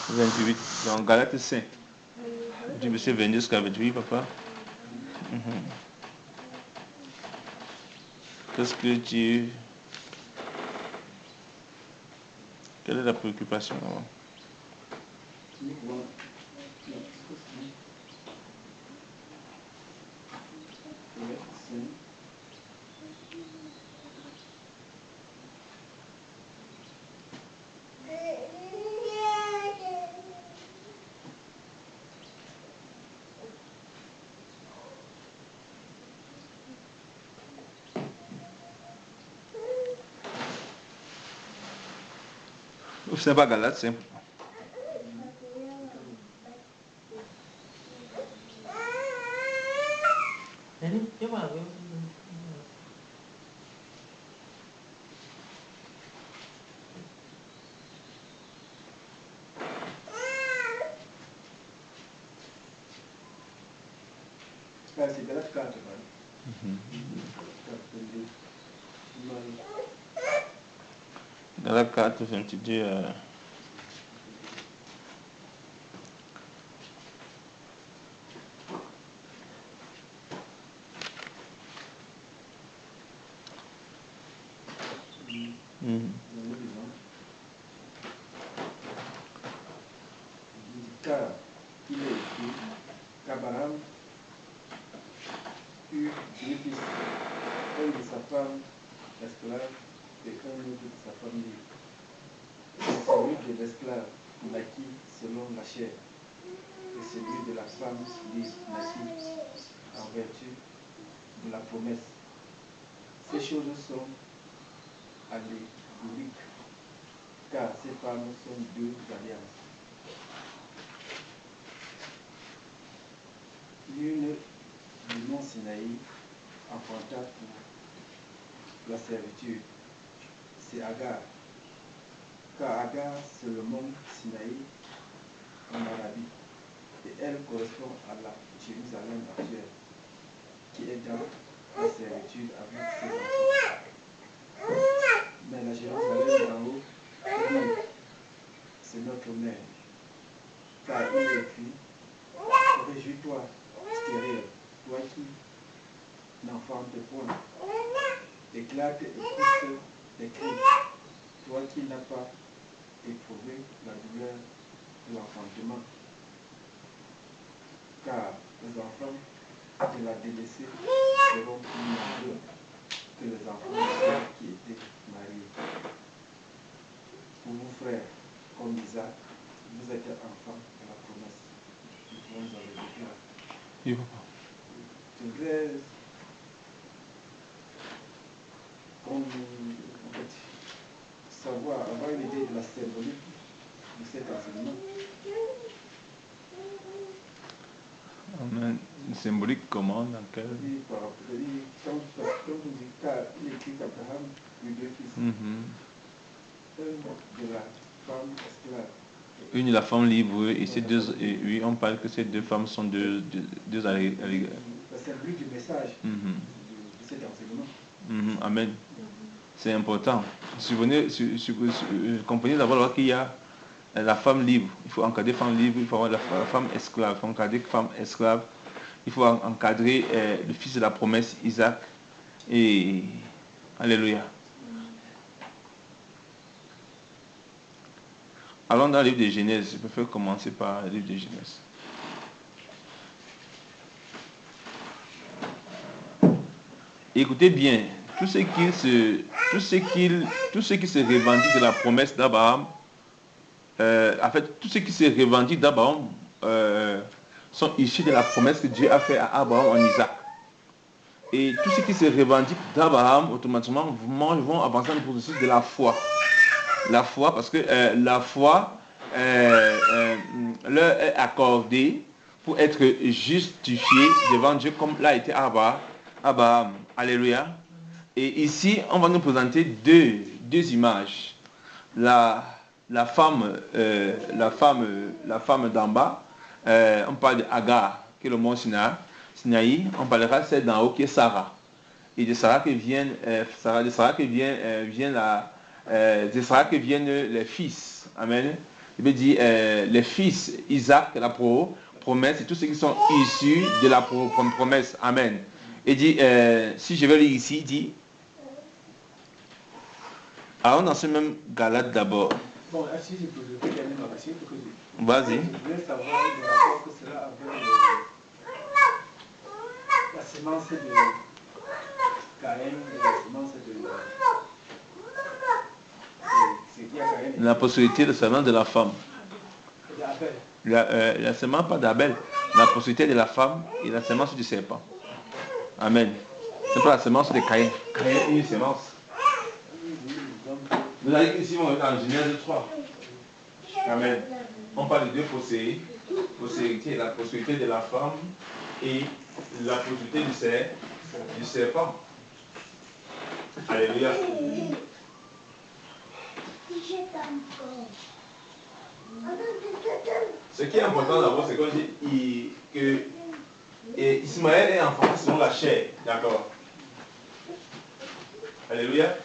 28. Donc, Galates 5. Du verset 22 jusqu'à 28, papa. Qu'est-ce que tu... Quelle est la préoccupation? C'est pas Galates 5. C'est Galates 4. Galates 4, 22. Car il est écrit qu'Abraham eut deux fils, un de sa femme esclave et un autre de sa femme libre. Et celui de l'esclave naquit selon la chair, et celui de la femme libre naquit en vertu de la promesse. Ces choses sont allégoriques, car ces femmes sont deux alliances. L'une du mont Sinaï enfanta pour la servitude, c'est Agar. Car Agar, c'est le mont Sinaï en Arabie, et elle correspond à la Jérusalem actuelle, qui est dans la servitude avec ses enfants. Mais la Jérusalem d'en haut est libre, c'est notre mère. Car il est écrit, réjouis-toi, stérile, toi qui n'enfantes point, éclate et pousse des cris, toi qui n'as pas éprouvé la douleur de l'enfantement. Car les enfants de la délaissée seront plus nombreux que les enfants de ceux qui étaient mariés. Pour vous, frères, comme Isaac, vous êtes enfants de la promesse. Nous pouvons en répéter là. Oui, papa. Je voudrais en fait, savoir, avoir une idée de la symbolique de cet enseignement. Amen. Symbolique comment? Dans quel... Oui, par rapport, quand on dit il écrit qu'Abraham eut deux fils, un de la femme esclave. Une de la femme libre et ces deux, et oui, on parle que ces deux femmes sont deux La symbolique du message de cet enseignement. Amen. C'est important. Comprenez d'abord qu'il y a la femme libre. Il faut encadrer la femme libre, il faut avoir la femme esclave. Il faut encadrer la femme esclave. Il faut encadrer le fils de la promesse, Isaac. Et Alléluia. Allons dans le livre de Genèse. Je préfère commencer par le livre de Genèse. Écoutez bien, tout ce qui se revendique de la promesse d'Abraham, en fait, tout ce qui se revendique d'Abraham sont issus de la promesse que Dieu a fait à Abraham en Isaac. Et tout ce qui se revendique d'Abraham, automatiquement, vont avancer dans le processus de la foi. La foi, parce que la foi leur est accordée pour être justifiée devant Dieu, comme l'a été Abraham. Alléluia. Et ici, on va nous présenter deux images. La femme d'en bas, on parle d'Agar, qui est le mont Sinaï. On parlera de celle d'en haut, qui est Sarah. Et de Sarah que viennent les fils. Amen. Il veut dire les fils Isaac, la promesse, et tous ceux qui sont issus de la promesse. Amen. Il dit, si je vais lire ici, il dit, allons dans ce même Galate d'abord. Bon, si je peux terminer ma question, Vas-y. Je voulais savoir le rapport que cela avec la semence de Caïn et la semence de la possibilité de semence de la femme. La semence pas d'Abel, la possibilité de la femme et la semence du serpent. Amen. C'est pas la semence de Caïn. Caïn est une semence. Vous avez ici en Genèse 3. Amen. On parle de deux possibilités, la possibilité de la femme et la possibilité du serpent. Alléluia. Ce qui est important d'abord, c'est qu'on dit que Ismaël est enfanté selon la chair. D'accord. Alléluia.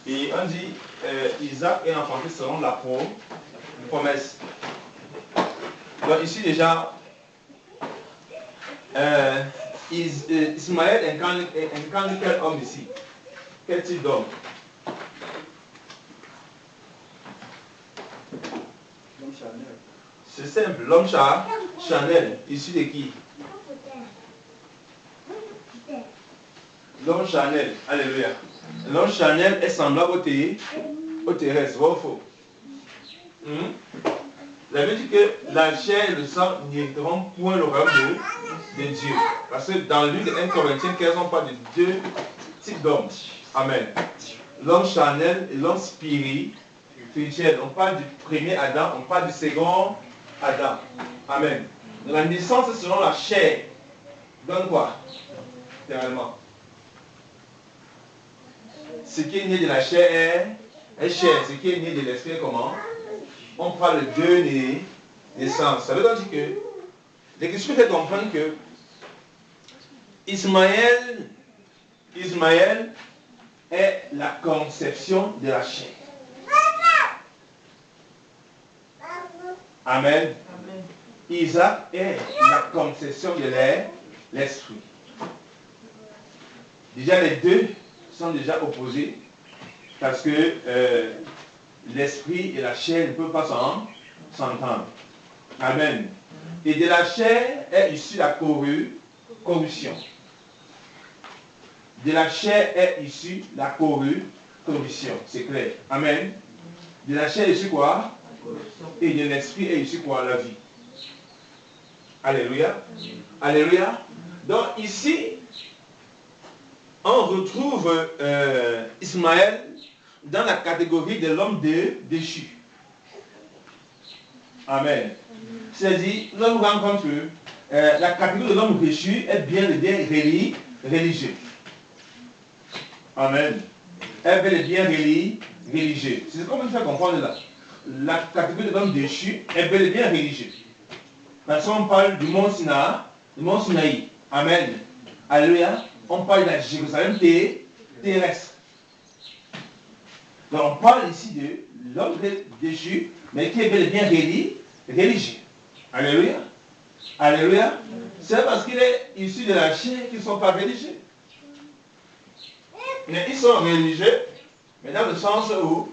Et on dit Isaac est enfanté selon la promesse. Donc ici déjà, Ismaël incarne quel homme ici? Quel type d'homme? L'homme charnel. C'est simple, l'homme charnel, issu de qui? L'homme charnel, alléluia. L'homme charnel est semblable au terrestre, vrai ou faux? Ça veut dire que la chair et le sang n'hériteront point le royaume de Dieu. Parce que dans l'une des 1 Corinthiens 15, on parle de deux types d'hommes. Amen. L'homme charnel et l'homme spirituel. On parle du premier Adam, on parle du second Adam. Amen. La naissance selon la chair donne quoi? Littéralement. Ce qui est né de la chair est chair. Ce qui est né de l'esprit est comment? On parle de deux naissances. Ça veut donc dire que l'Écriture fait comprendre que Ismaël est la conception de la chair. Amen. Isaac est la conception de l'esprit. Déjà les deux sont déjà opposés parce que l'esprit et la chair ne peuvent pas s'entendre. Amen. Et de la chair est issue la corruption. De la chair est issue la corruption. C'est clair. Amen. De la chair est issue quoi? Et de l'esprit est issue quoi? La vie. Alléluia. Alléluia. Donc ici, on retrouve Ismaël dans la catégorie de l'homme déchu. Amen. C'est-à-dire, nous avons rencontré la catégorie de l'homme déchu est bien religieux. Amen. Est bel et bien religieux. C'est comme ça comprendre là. La catégorie de l'homme déchu est bel et bien religieux. Parce qu'on parle du mont Sinaï. Amen. Alléluia. On parle de la Jérusalem terrestre. Donc on parle ici de l'homme déchu, mais qui est bel et bien religieux. Alléluia. Alléluia. C'est parce qu'il est issu de la chair qu'ils ne sont pas religieux. Mais ils sont religieux, mais dans le sens où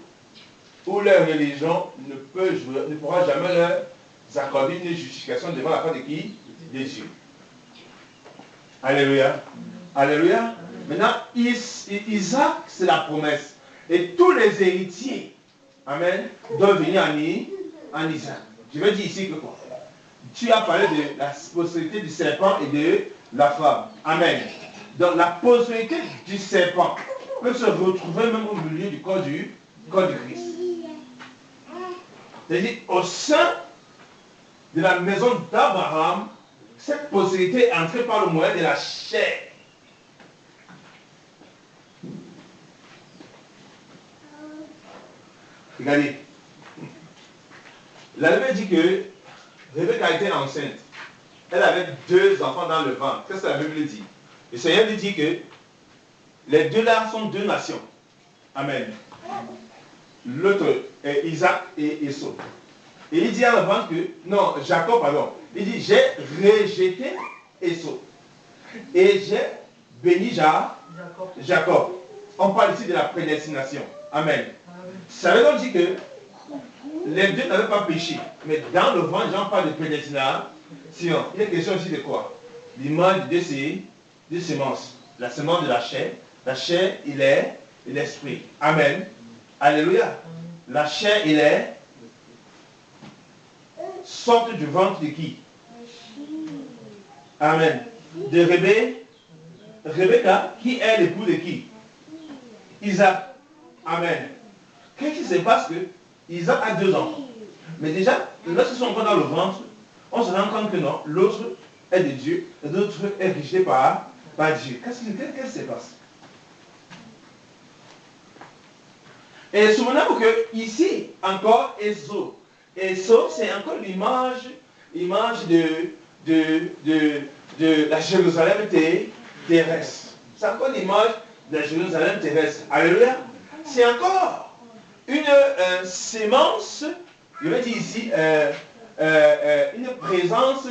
leur religion ne pourra jamais leur accorder une justification devant la part de qui? De Dieu. Alléluia. Alléluia. Maintenant, Isaac, c'est la promesse. Et tous les héritiers, amen, doivent venir en Isaac. Je veux dire ici que quoi? Tu as parlé de la possibilité du serpent et de la femme. Amen. Donc la possibilité du serpent peut se retrouver même au milieu du corps du Christ. C'est-à-dire au sein de la maison d'Abraham, cette possibilité est entrée par le moyen de la chair. Regardez. La Bible dit que Rebecca était enceinte. Elle avait 2 enfants dans le ventre. Qu'est-ce que la Bible dit? Le Seigneur lui dit que les deux là sont 2 nations. Amen. L'autre est Isaac et Esau. Et il dit à la vente que, non, Jacob, pardon, il dit, j'ai rejeté Esau. Et j'ai béni Jacob. On parle ici de la prédestination. Amen. Ça veut donc dire que les deux n'avaient pas péché. Mais dans le ventre, j'en parle de prédestination. Il est question aussi de quoi? L'image de semences. La semence de la chair. La chair, il est l'esprit. Amen. Alléluia. La chair, il est sorte du ventre de qui? Amen. De Rebecca, qui est l'époux de qui? Isaac. Amen. Qu'est-ce qui se passe que Isaac a 2 ans? Mais déjà, lorsqu'ils sont encore dans le ventre, on se rend compte que non, l'autre est de Dieu, et l'autre est rejeté par Dieu. Qu'est-ce qui se passe? Et souvenez-vous que ici, encore, Esau, c'est encore l'image de la Jérusalem terrestre. C'est encore l'image de la Jérusalem terrestre. Alléluia. C'est encore une sémence, je vais dire ici, une présence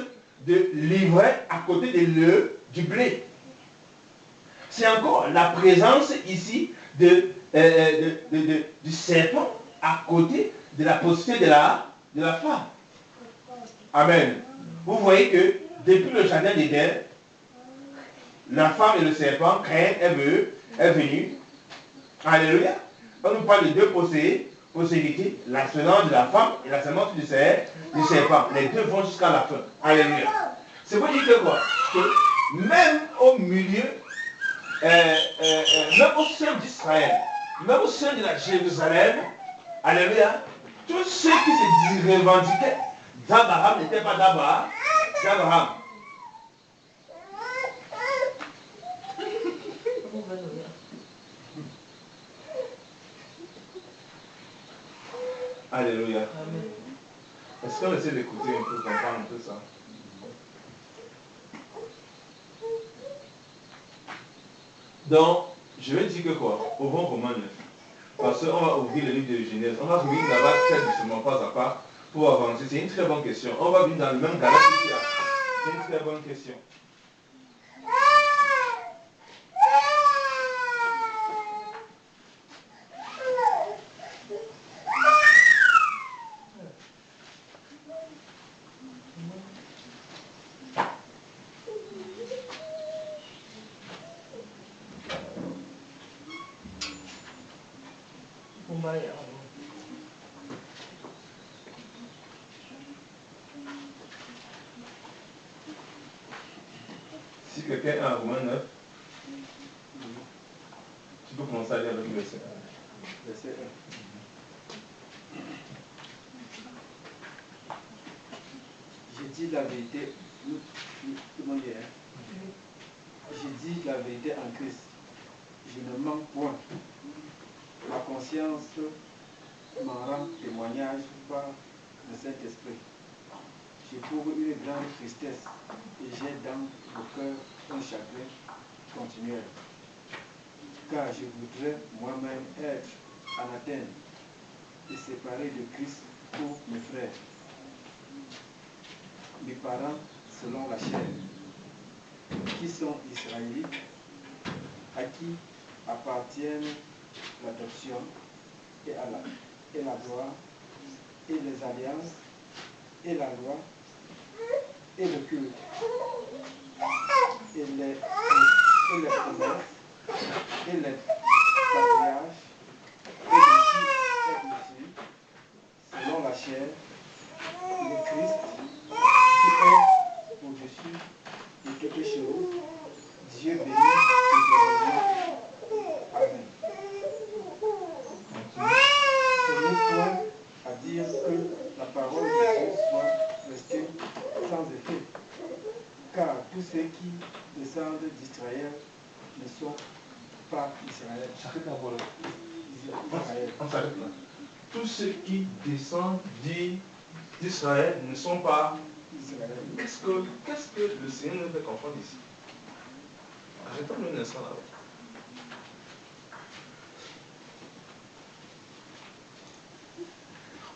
de l'ivraie à côté du blé. C'est encore la présence ici du serpent à côté de la postérité de la femme. Amen. Vous voyez que depuis le jardin d'Éden, la femme et le serpent, Caïn est venu. Alléluia. On nous parle de 2 possibilités, la semence de la femme et la semence du serpent. Les deux vont jusqu'à la fin. Alléluia. C'est pour dire que quoi? Que même au milieu, même au sein d'Israël, même au sein de la Jérusalem, alléluia, tous ceux qui se revendiquaient d'Abraham n'étaient pas d'Abraham. Alléluia. Est-ce qu'on essaie d'écouter un peu, comprendre un peu ça? Donc, je vais dire que quoi? Au bon Romains 9. Parce qu'on va ouvrir le livre de Genèse. On va revenir là-bas très doucement, pas à pas, pour avancer. C'est une très bonne question. On va venir dans le même Galate ici. C'est une très bonne question. Si quelqu'un est en Romains 9, tu peux commencer à lire avec le verset 1. Verset 1. Je dis la vérité, tout le monde est, je dis la vérité en Christ. Je ne manque point. Ma conscience m'en rend témoignage par le Saint-Esprit. J'éprouve une grande tristesse et j'ai dans le cœur un chagrin continuel. Car je voudrais moi-même être en Athènes et séparé de Christ pour mes frères, mes parents selon la chair, qui sont israélites, à qui appartiennent l'adoption et la gloire, et les alliances, et la loi, et le culte, et les promesses, et les patriarches, et dessus, selon la chair, le Christ, qui est au-dessus de quelque chose, Dieu béni éternellement. Amen. Ce n'est point à dire que la parole de Dieu soit restée sans effet, car tous ceux qui descendent d'Israël ne sont pas Israël. On s'arrête là. Tous ceux qui descendent d'Israël ne sont pas Israël. Qu'est-ce que le Seigneur nous fait comprendre ici? Arrêtons-nous un instant là-bas.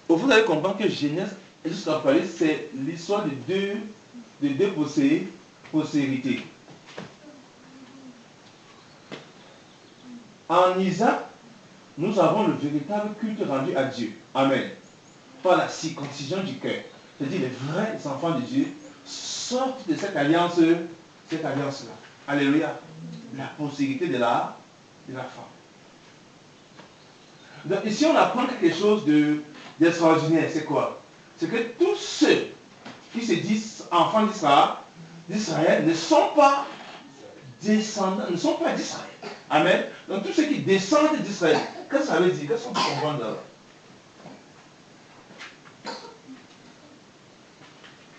Vous allez comprendre que Genèse et jusqu'à parler, c'est l'histoire de deux postérités. En Isaac, nous avons le véritable culte rendu à Dieu. Amen. Par la circoncision du cœur. C'est-à-dire les vrais enfants de Dieu sortent de cette alliance-là. Alléluia. La postérité de la femme. Donc ici, on apprend quelque chose d'extraordinaire. C'est quoi? C'est que tous ceux qui se disent enfants d'Israël ne sont pas descendants, ne sont pas d'Israël. Amen. Donc tous ceux qui descendent d'Israël, qu'est-ce que ça veut dire? Qu'est-ce qu'on peut comprendre là-bas?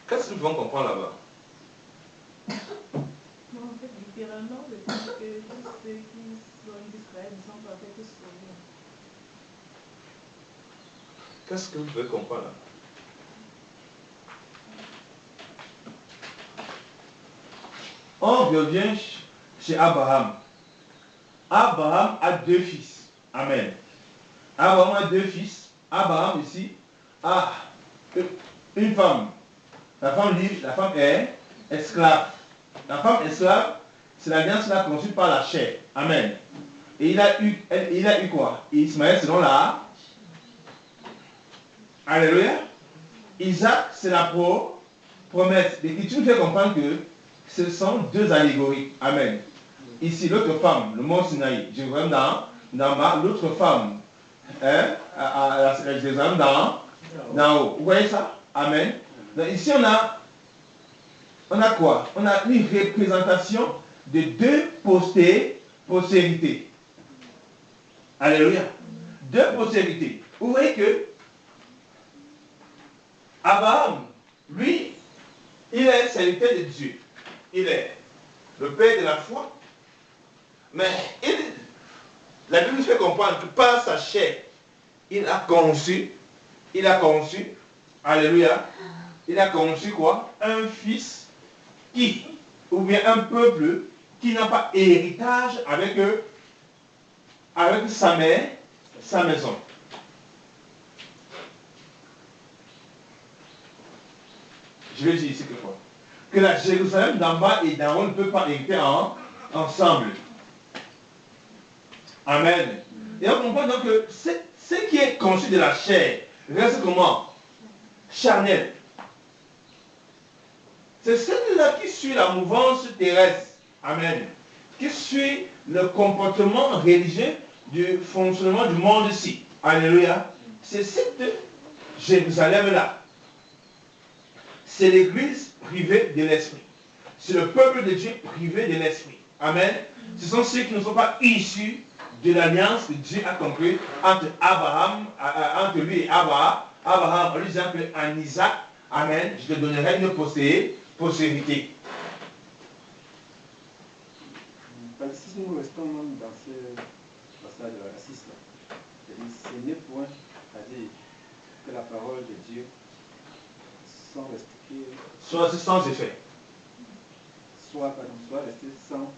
Qu'est-ce que nous pouvons comprendre là-bas? Non, en fait, littéralement, le fait que tous ceux qui sont d'Israël ne sont pas faits tous sauvés. Qu'est-ce que vous pouvez comprendre là? On revient chez Abraham. Abraham a 2 fils. Amen. Abraham a 2 fils. Abraham ici a une femme. La femme libre, la femme est esclave. La femme esclave, c'est l'alliance là conçue par la chair. Amen. Et il a eu quoi? Ismaël selon la... Alléluia. Isaac, c'est la promesse. L'Écriture nous fait comprendre que ce sont 2 allégories. Amen. Ici, l'autre femme, le mont Sinaï, Jérusalem dans bas, l'autre femme, Jérusalem dans haut. Vous voyez ça? Amen. Donc ici, on a quoi? On a une représentation de 2 postérités. Alléluia. 2 postérités. Vous voyez que Abraham, lui, il est serviteur de Dieu. Il est le père de la foi. Mais la Bible nous fait comprendre que par sa chair, il a conçu, alléluia, il a conçu quoi? Un fils ou bien un peuple qui n'a pas héritage avec sa maison. Je vais dire ici quelque chose. Que la Jérusalem d'en bas et d'en haut ne peut pas hériter ensemble. Amen. Et on comprend donc que ce qui est conçu de la chair reste comment? Charnel. C'est celui-là qui suit la mouvance terrestre. Amen. Qui suit le comportement religieux du fonctionnement du monde-ci. Alléluia. C'est cette Jérusalem-là. C'est l'église privée de l'esprit. C'est le peuple de Dieu privé de l'esprit. Amen. Ce sont ceux qui ne sont pas issus de l'alliance que Dieu a conclue entre lui et Abraham. Abraham, en lui disant qu'en Isaac, amen, je te donnerai une postérité. Si nous restons même dans ce passage de la 6, c'est 9 points à dire que la parole de Dieu soit restée sans effet. Soit restée sans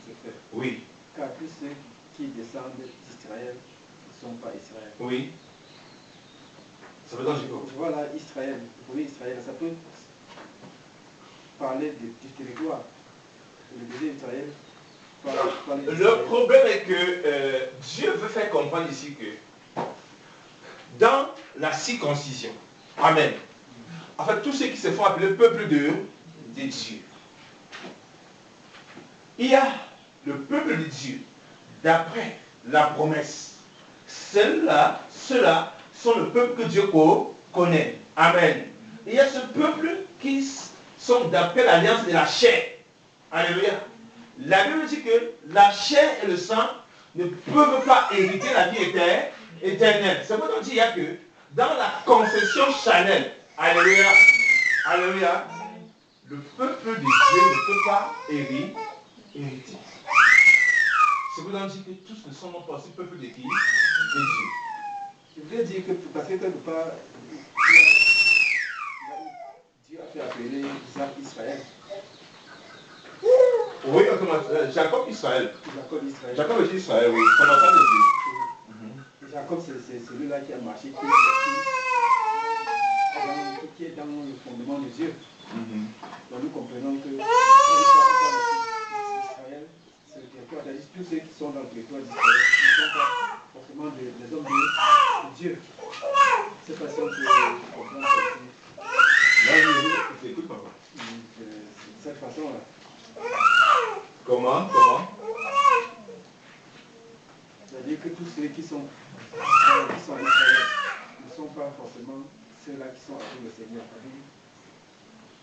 effet. Oui. Car tous ceux qui descendent d'Israël ne sont pas Israël. Oui. Ça veut dire quoi? Voilà, Israël. Oui, Israël, ça peut parler du territoire. Le deuxième Israël. Le problème est que Dieu veut faire comprendre ici que dans la circoncision, amen, en fait, tous ceux qui se font appeler peuple de Dieu, il y a le peuple de Dieu, d'après la promesse. Ceux-là sont le peuple que Dieu connaît. Amen. Il y a ce peuple qui sont d'après l'alliance de la chair. Alléluia. La Bible dit que la chair et le sang ne peuvent pas hériter la vie éternelle. C'est pourquoi on dit que dans la confession charnelle, alléluia, alléluia, le peuple de Dieu ne peut pas hériter. C'est pourquoi on dit que tous ne sont pas aussi peuple de qui? De Dieu. Je voulais dire que parce que quelque part, Dieu a fait appeler Isaac Israël. Oui, Jacob Israël. Jacob est Israël, oui. Commençant de Dieu. Jacob, c'est celui-là qui a marché. qui est dans le fondement de Dieu. Donc nous comprenons que Israël, c'est le territoire d'Israël. Tous ceux qui sont dans le territoire d'Israël ne sont pas forcément des hommes de Dieu. C'est pas si on peut comprendre ça. Je t'écoute, papa. C'est de cette façon-là. Comment C'est-à-dire que tous ceux qui sont en Israël ne sont pas forcément ceux-là qui sont avec le Seigneur,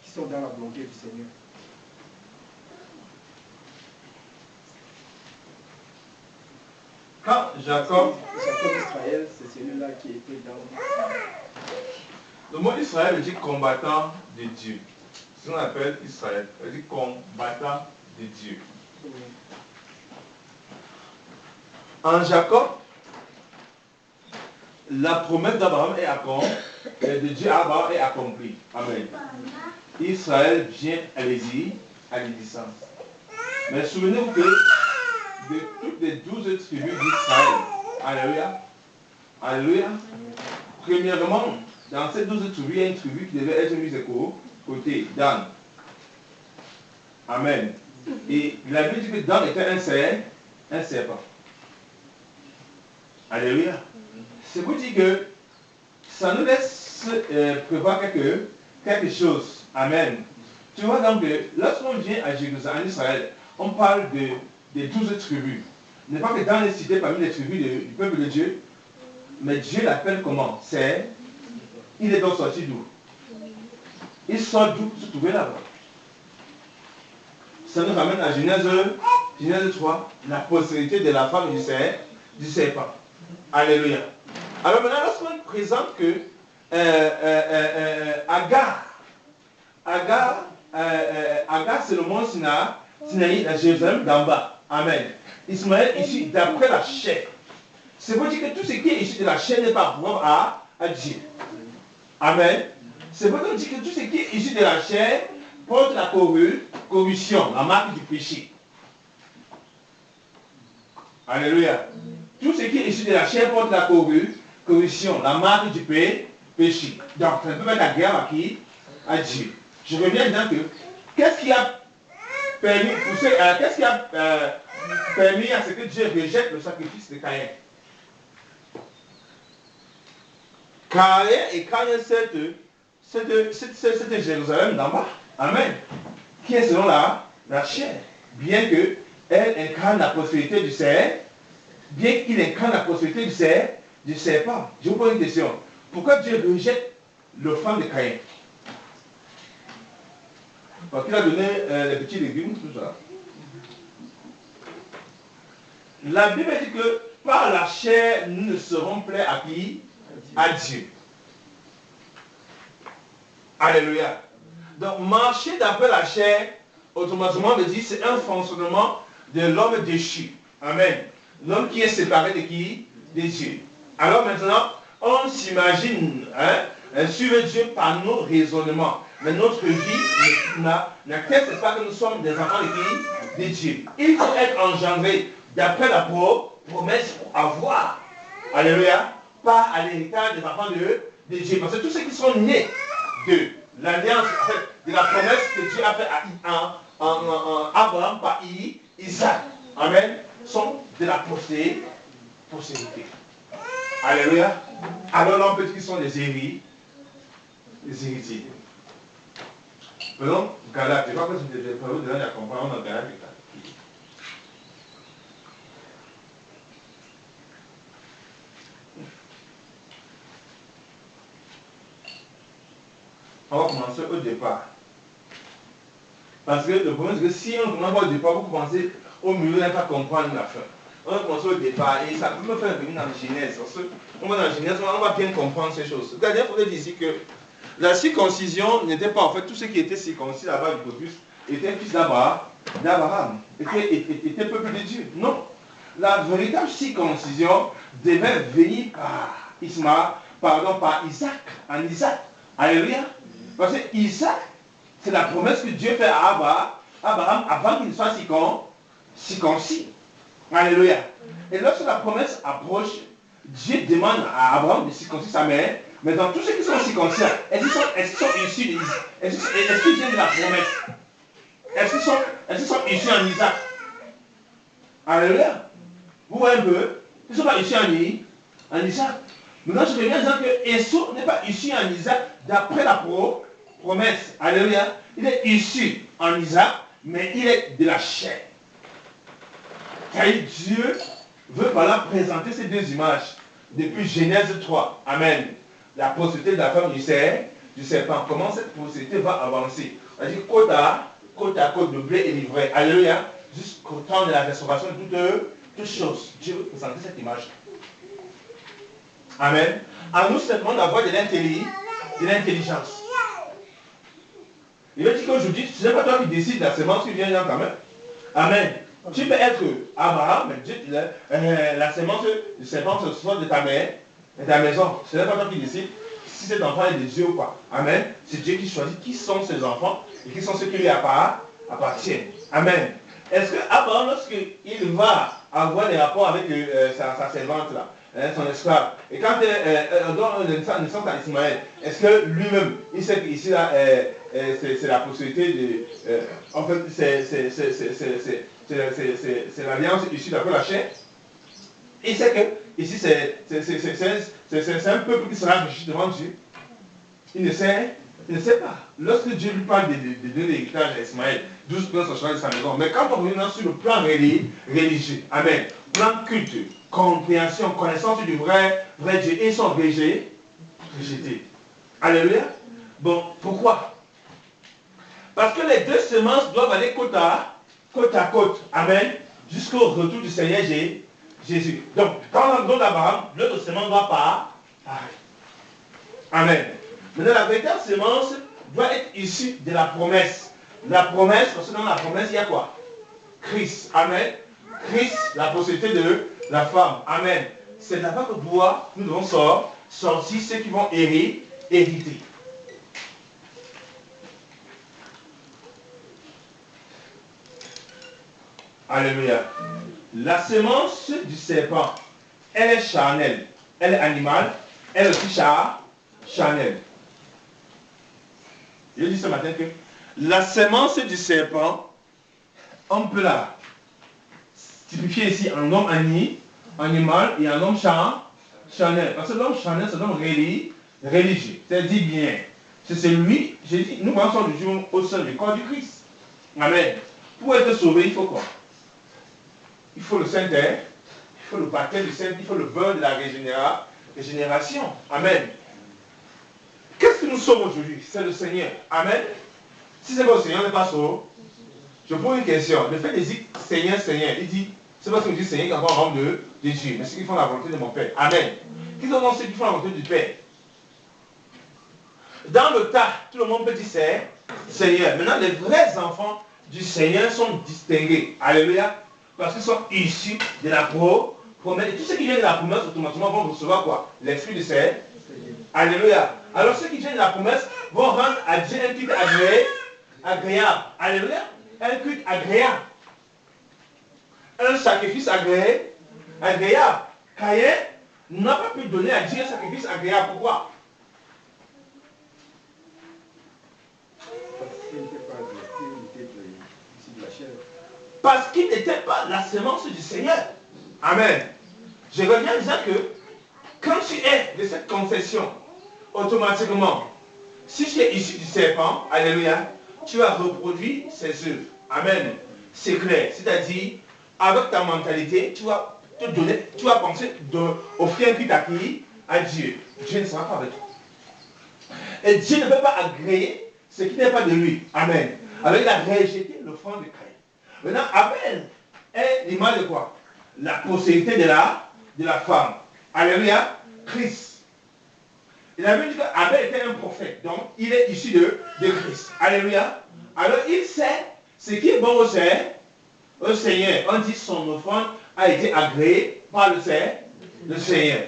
qui sont dans la volonté du Seigneur. Quand Jacob Israël, c'est celui-là qui était dans... Le mot Israël veut dire combattant de Dieu. C'est ce qu'on appelle Israël. Ça veut dire combattant de Dieu. En Jacob, la promesse d'Abraham de Dieu à Abraham est accomplie. Amen. Israël vient à l'exil, à l'existence. Mais souvenez-vous que de toutes les 12 tribus d'Israël, alléluia, alléluia, premièrement, dans ces 12 tribus, il y a une tribu qui devait être mise de côté, Dan. Amen. Et la Bible dit que Dan était un serpent. Alléluia. C'est pour dire que ça nous laisse prévoir quelque chose. Amen. Tu vois donc que lorsqu'on vient à Jérusalem, en Israël, on parle des 12 tribus. Ce n'est pas que Dan est cité parmi les tribus du peuple de Dieu, mais Dieu l'appelle comment? Il est donc sorti d'où? Il sort d'où se trouvait là-bas. Ça nous ramène à Genèse 3, la postérité de la femme du serpent. Alléluia. Alors maintenant, lorsqu'on présente que Agar, c'est le mont Sinaï, à Jérusalem d'en bas. Amen. Ismaël ici d'après la chair. C'est pour dire que tout ce qui est issu de la chair n'est pas propre à Dieu. Amen. C'est pour dire que tout ce qui est issu de la chair porte la corruption, la marque du péché. Alléluia. Tout ce qui est issu de la chair porte la corruption, la marque du péché. Donc, ça peut mettre la guerre à qui? À Dieu. Je reviens dans que, qu'est-ce qui a permis à ce que Dieu rejette le sacrifice de Caïn? Caïn c'était Jérusalem d'en bas. Amen. Qui est selon la chair. Bien que elle incarne la prospérité du serpent, bien qu'il incarne la prospérité du serpent. Je vous pose une question. Pourquoi Dieu rejette l'offrande de Caïn? Parce qu'il a donné les petits légumes, tout ça. La Bible dit que par la chair, nous ne serons plaît à qui? À Dieu. Alléluia. Donc, marcher d'après la chair, automatiquement, veut dire c'est un fonctionnement de l'homme déchu. Amen. L'homme qui est séparé de qui? De Dieu. Alors maintenant, on s'imagine suivre Dieu par nos raisonnements. Mais notre vie n'atteste pas que nous sommes des enfants de qui? De Dieu. Il faut être engendré d'après la promesse pour avoir. Alléluia. Pas à l'héritage des enfants de Dieu. Parce que tous ceux qui sont nés de l'alliance, en fait, de la promesse que Dieu a fait à Abraham par Isaac, amen, sont de la postérité. Alléluia. Alors l'on peut dire qu'ils sont les héritiers. Prenons Galate. Je ne sais pas que c'est des paroles de l'année à comprendre dans Galate. On va commencer au départ. Parce que le problème, c'est que si on commence au départ, vous commencez au milieu, vous n'allez pas comprendre la fin. On va commencer au départ et ça peut me faire venir dans la Genèse. Parce qu'on va dans la Genèse, on va bien comprendre ces choses. La dernière fois, on a dit ici que la circoncision n'était pas, en fait, tout ce qui était circoncis là-bas du peuple était fils d'Abraham, était peuple de Dieu. Non. La véritable circoncision devait venir par Isaac, en Isaac. Alléluia. Parce que Isaac, c'est la promesse que Dieu fait à Abraham avant qu'il soit circoncis. Alléluia. Et lorsque la promesse approche, Dieu demande à Abraham de circoncire sa mère Maintenant, tous ceux qui sont circoncis, est-ce qu'ils sont issus est-ce qu'ils viennent de la promesse? Est-ce qu'ils sont issus en Isaac? Alléluia. Vous voyez un peu? Ils ne sont pas issus en Isaac. Maintenant, je reviens en disant que Esau n'est pas issu en Isaac d'après la promesse. Alléluia. Il est issu en Isaac, mais il est de la chair. Car Dieu veut par là présenter ces deux images. Depuis Genèse 3. Amen. La postérité de la femme du serpent. Comment cette postérité va avancer? On dit côte à côte, le blé et l'ivraie. Alléluia. Jusqu'au temps de la restauration de toutes choses. Dieu veut présenter cette image. Amen. À nous simplement d'avoir de l'intelligence. Il veut dire qu'aujourd'hui, ce n'est pas toi qui décides de la semence qui vient dans ta main. Amen. Tu peux être Abraham, mais Dieu, la semence du serpent se soit de ta mère, de ta maison. Ce n'est pas toi qui décides si cet enfant est de Dieu ou pas. Amen. C'est Dieu qui choisit qui sont ses enfants et qui sont ceux qui lui appartiennent. Amen. Est-ce que Abraham, lorsqu'il va avoir des rapports avec sa servante là, son esclave, et quand on donne naissance à Ismaël, est-ce que lui-même, il sait qu'ici là, c'est la possibilité de... en fait, c'est l'alliance issue d'après la chair. Il sait que ici c'est un peuple qui sera régi devant Dieu. Il ne sait pas. Lorsque Dieu lui parle de donner l'héritage à Ismaël, 12 personnes sont de sa maison. Mais quand on revient sur le plan religieux, amen, plan culte, compréhension, connaissance du vrai Dieu, ils sont rejetés. Alléluia. Bon, pourquoi? Parce que les deux semences doivent aller côte à côte. Amen. Jusqu'au retour du Seigneur Jésus. Donc, dans le don d'Abraham, l'autre semence ne doit pas pareil. Amen. Maintenant, la véritable semence doit être issue de la promesse. La promesse, parce que dans la promesse, il y a quoi? Christ. Amen. Christ, la possibilité de la femme. Amen. C'est là-bas que nous devons sortir ceux qui vont hériter. Alléluia. La semence du serpent, elle est charnelle, elle est animale, elle est aussi charnelle. Je dis ce matin que la semence du serpent, on peut la typifier ici en homme animal et en homme charnel. Parce que l'homme charnel, c'est l'homme religieux. C'est-à-dire bien. C'est celui, j'ai dit, nous pensons du jour au sein du corps du Christ. Amen. Pour être sauvé, il faut quoi? Il faut le Saint-Esprit, il faut le baptême du Saint, il faut le beurre de la régénération. Amen. Qu'est-ce qui nous sauve aujourd'hui? C'est le Seigneur. Amen. Si c'est pas le Seigneur, on n'est pas sauvé. Je pose une question. Le fait de dire Seigneur, Seigneur, il dit, c'est parce qu'il dit Seigneur qui est encore un homme de Dieu. Mais ceux qui font la volonté de mon Père. Amen. Qui sont donc ceux qui font la volonté du Père? Dans le tas, tout le monde peut dire c'est Seigneur. Maintenant, les vrais enfants du Seigneur sont distingués. Alléluia. Parce qu'ils sont issus de la promesse. Et tous ceux qui viennent de la promesse, automatiquement vont recevoir quoi? Les fruits de ces. Alléluia. Alors ceux qui viennent de la promesse vont rendre à Dieu un culte agréable. Alléluia. Un culte agréable. Un sacrifice agréable. Caïn n'a pas pu donner à Dieu un sacrifice agréable. Pourquoi? Parce qu'il n'était pas la semence du Seigneur. Amen. Je reviens en disant que quand tu es de cette confession, automatiquement, si tu es issu du serpent, alléluia, tu as reproduit ses œuvres. Amen. C'est clair. C'est-à-dire, avec ta mentalité, tu vas te donner, tu vas penser d'offrir un culte à Dieu. Dieu ne sera pas avec toi. Et Dieu ne peut pas agréer ce qui n'est pas de lui. Amen. Alors il a rejeté l'offrande de Caïn. Maintenant, Abel est l'image de quoi? La postérité de la femme. Alléluia. Christ. Il avait dit qu'Abel était un prophète. Donc, il est issu de Christ. Alléluia. Alors, il sait ce qui est bon au Seigneur. On dit son offrande a été agréée par le Seigneur.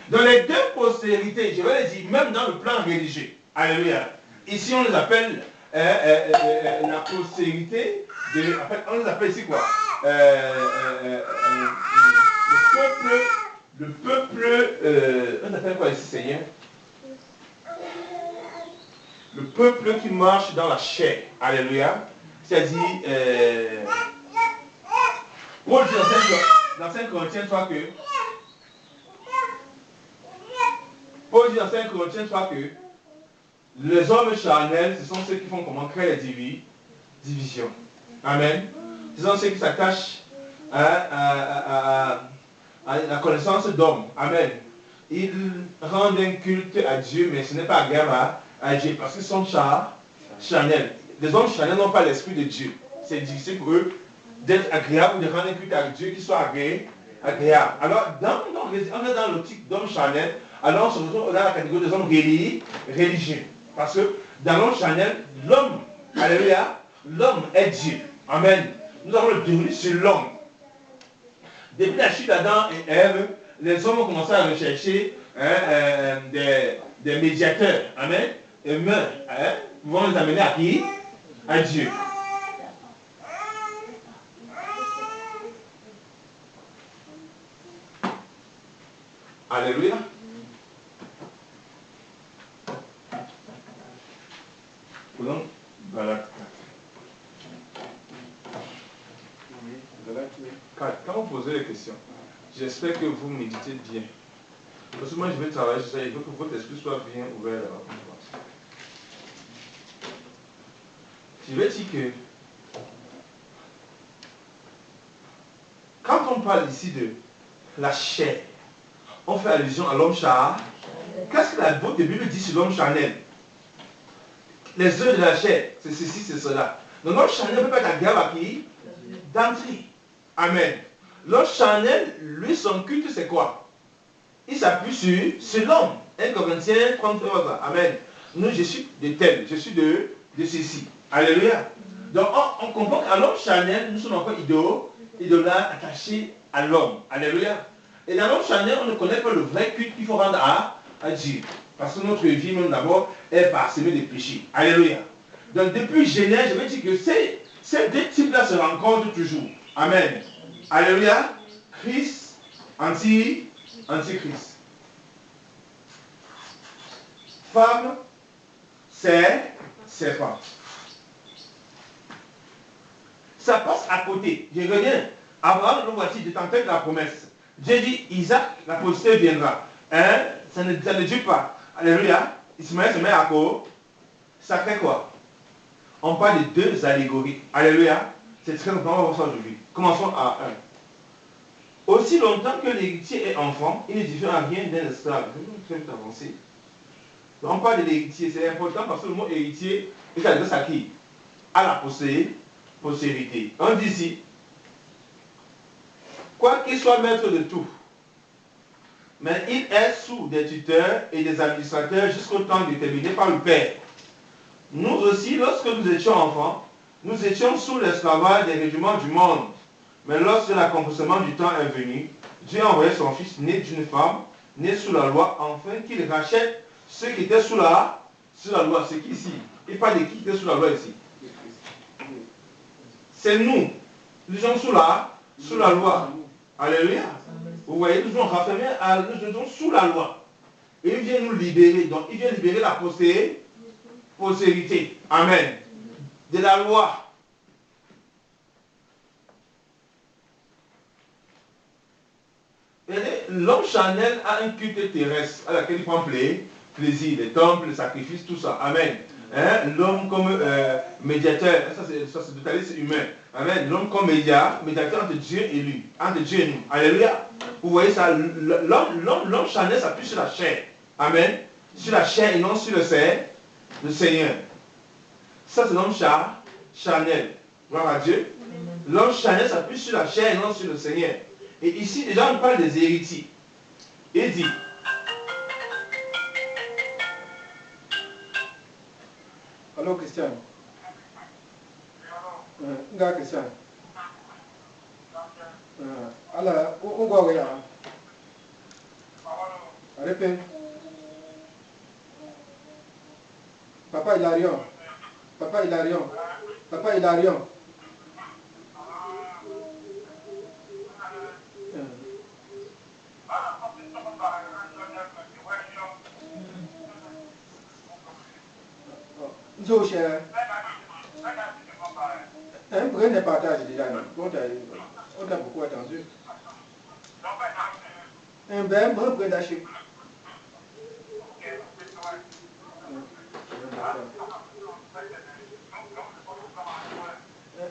Dans les deux postérités, je vais le dire, même dans le plan religieux. Alléluia. Ici, on les appelle la postérité de... En fait, on les appelle ici quoi? Le Le peuple, on appelle quoi ici, Seigneur? Le peuple qui marche dans la chair. Alléluia. C'est-à-dire, Paul dit dans 5 Corinthiens 3 que Paul dit dans 5 Corinthiens 3 que les hommes charnels, ce sont ceux qui font comment créer les divisions. Amen. Ce sont ceux qui s'attachent à la connaissance d'hommes. Amen. Ils rendent un culte à Dieu, mais ce n'est pas agréable à Dieu parce qu'ils sont charnels. Les hommes charnels n'ont pas l'esprit de Dieu. C'est difficile pour eux d'être agréables ou de rendre un culte à Dieu qui soit agréable. Alors, on est dans l'optique d'hommes charnels, alors on se retrouve dans la catégorie des hommes religieux. Parce que dans l'homme charnel, l'homme, alléluia, l'homme est Dieu. Amen. Nous avons le déroulé sur l'homme. Depuis la chute d'Adam et Ève, les hommes ont commencé à rechercher des médiateurs. Amen. Humains. Pouvant les amener à qui? À Dieu. Alléluia. Prenons Galates 4. Quand vous posez les questions, j'espère que vous méditez bien. Parce que moi je vais travailler sur ça, il faut que votre esprit soit bien ouvert là-bas. Je vais dire que quand on parle ici de la chair, on fait allusion à l'homme charnel. Qu'est-ce que la Bible dit sur l'homme charnel? Les œuvres de la chair, c'est ceci, c'est cela. Donc l'homme charnel ne peut pas être agréable à qui? D'entrée. Amen. L'homme charnel, lui, son culte, c'est quoi? Il s'appuie sur l'homme. 1 Corinthiens 33. Amen. Nous, je suis de tel, je suis de ceci. Alléluia. Donc on comprend qu'à l'homme charnel, nous sommes encore idolâtres attachés à l'homme. Alléluia. Et dans l'homme charnel, on ne connaît pas le vrai culte qu'il faut rendre à Dieu. Parce que notre vie, même d'abord, est parsemée de péchés. Alléluia. Donc depuis Genèse, je vais dire que ces deux types-là se rencontrent toujours. Amen. Alléluia. Christ, antichrist. Femme, serpent. Ça passe à côté. Je reviens. Abraham, nous voici, de tempête de la promesse. Dieu dit, Isaac, la postérité viendra. Ça ne dit pas. Alléluia. Ismaël se met à quoi? Ça fait quoi? On parle de deux allégories. Alléluia. C'est très important, on va voir ça aujourd'hui. Commençons à 1. Aussi longtemps que l'héritier est enfant, il ne diffère en rien d'un esclave. Je vais très avancer. On parle de l'héritier, c'est important parce que le mot héritier est adressé à qui? À la postérité. On dit ici, quoi qu'il soit maître de tout, mais il est sous des tuteurs et des administrateurs jusqu'au temps déterminé par le Père. Nous aussi, lorsque nous étions enfants, nous étions sous l'esclavage des régiments du monde. Mais lorsque l'accomplissement du temps est venu, Dieu a envoyé son Fils né d'une femme, né sous la loi, afin qu'il rachète ceux qui étaient sous la loi. C'est qui ici? Il parle de qui était sous la loi ici? C'est nous. Nous sommes sous la loi. Alléluia. Vous voyez, nous sommes raffermés, nous sommes sous la loi. Et il vient nous libérer. Donc, il vient libérer la postérité. Amen. De la loi. L'homme charnel a un culte terrestre à laquelle il prend plaisir, les temples, les sacrifices, tout ça. Amen. L'homme comme médiateur, ça c'est totaliste humain. Amen. L'homme comme médiateur entre Dieu et lui, entre Dieu et nous. Alléluia. Vous voyez ça, l'homme charnel s'appuie sur la chair. Amen. Sur la chair et non sur le Seigneur. Ça c'est l'homme charnel. Gloire à Dieu. L'homme charnel s'appuie sur la chair et non sur le Seigneur. Et ici, déjà, on parle des héritiers. Il dit, allô, Christian. Nga Christian. Alors, où va-t-il? Répète. Papa Hilarion. Papa Hilarion. Papa Hilarion. Zo, cher. Pourquoi ne partage déjà? On t'a beaucoup attendu. Ben, bon, pourquoi d'acheter?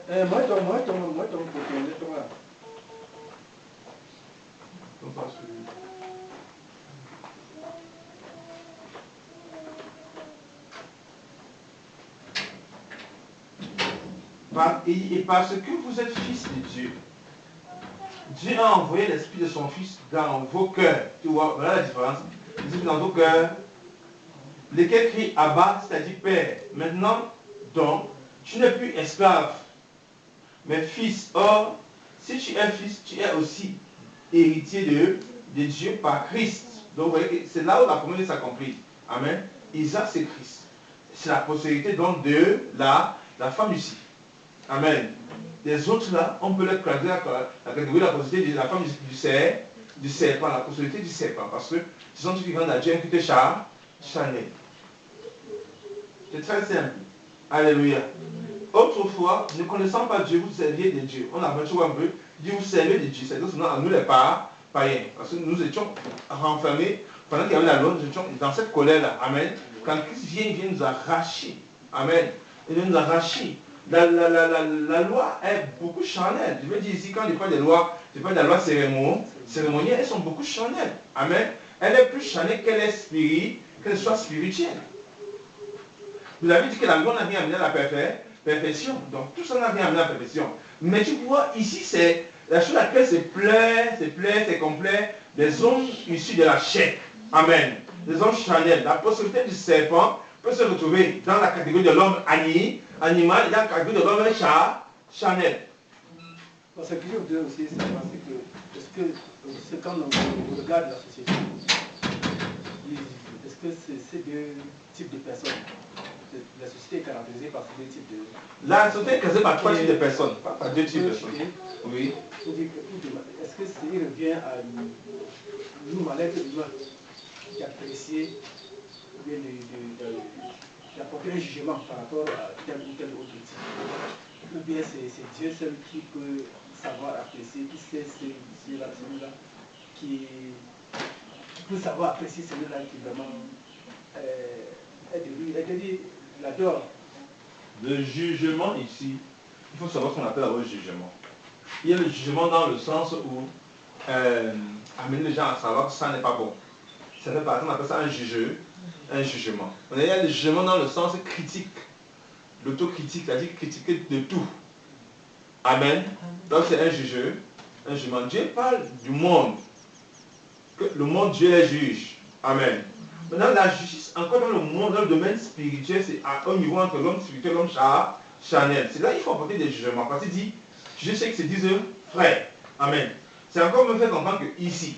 Moi, ton côté, toi. Et parce que vous êtes fils de Dieu, Dieu a envoyé l'esprit de son fils dans vos cœurs. Tu vois, voilà la différence. Il dit dans vos cœurs, lesquels crient Abba, c'est-à-dire Père. Maintenant, donc, tu n'es plus esclave, mais fils. Or, si tu es fils, tu es aussi héritier de Dieu par Christ. Donc, vous voyez que c'est là où la promesse s'accomplit. Amen. Isaac, c'est Christ. C'est la postérité donc de la femme ici. Amen. Les autres là, on peut les classer la catégorie de la postérité de la femme du serpent, la postérité du serpent. Parce que ce sont ceux qui rendent à Dieu un culte charnel. C'est très simple. Alléluia. Autrefois, ne connaissant pas Dieu, vous serviez de Dieu. On a battu un peu, dit vous servez de Dieu. C'est-à-dire que à nous les païens. Parce que nous étions renfermés, pendant qu'il y avait la loi, nous étions dans cette colère-là. Amen. Quand Christ vient, il vient nous arracher. Amen. Il vient nous arracher. La loi est beaucoup charnelle. Je veux dire ici, quand je parle des lois, je parle de la loi cérémonielle, elles sont beaucoup charnelles. Amen. Elle est plus charnelle qu'elle soit spirituelle. Vous avez dit que la loi n'a rien amené à la perfection. Donc tout ça n'a rien amené à la perfection. Mais tu vois, ici, c'est la chose à laquelle c'est complet des hommes issus de la chair. Amen. Des hommes charnels. La possibilité du serpent peut se retrouver dans la catégorie de l'homme animal et dans la catégorie de l'homme charnel. Ce que je voudrais aussi savoir, c'est que quand on regarde la société, est-ce que c'est deux types de personnes? La société est caractérisée par deux types de... La société est caractérisée par trois types de personnes, pas par deux types de personnes. Oui. Est-ce que il revient à nous, à l'être humain, d'apprécier ou bien d'apporter un jugement par rapport à tel ou tel autre type? Ou bien c'est Dieu seul qui peut savoir apprécier, qui sait celui-là, qui peut savoir apprécier celui-là qui vraiment est de lui, c'est-à-dire l'adore. Le jugement ici, il faut savoir ce qu'on appelle le jugement. Il y a le jugement dans le sens où amener les gens à savoir que ça n'est pas bon. Ça fait partie, on appelle ça un jugement. Il y a le jugement dans le sens critique. L'autocritique, c'est-à-dire critiquer de tout. Amen. Donc c'est un jugement. Dieu parle du monde. Que le monde, Dieu les juge. Amen. Maintenant, la justice, encore dans le monde, dans le domaine spirituel, c'est au niveau entre l'homme spirituel et l'homme charnel. C'est là qu'il faut apporter des jugements. Parce qu'il dit, je sais que c'est 10 frères. Amen. C'est encore me faire comprendre que ici,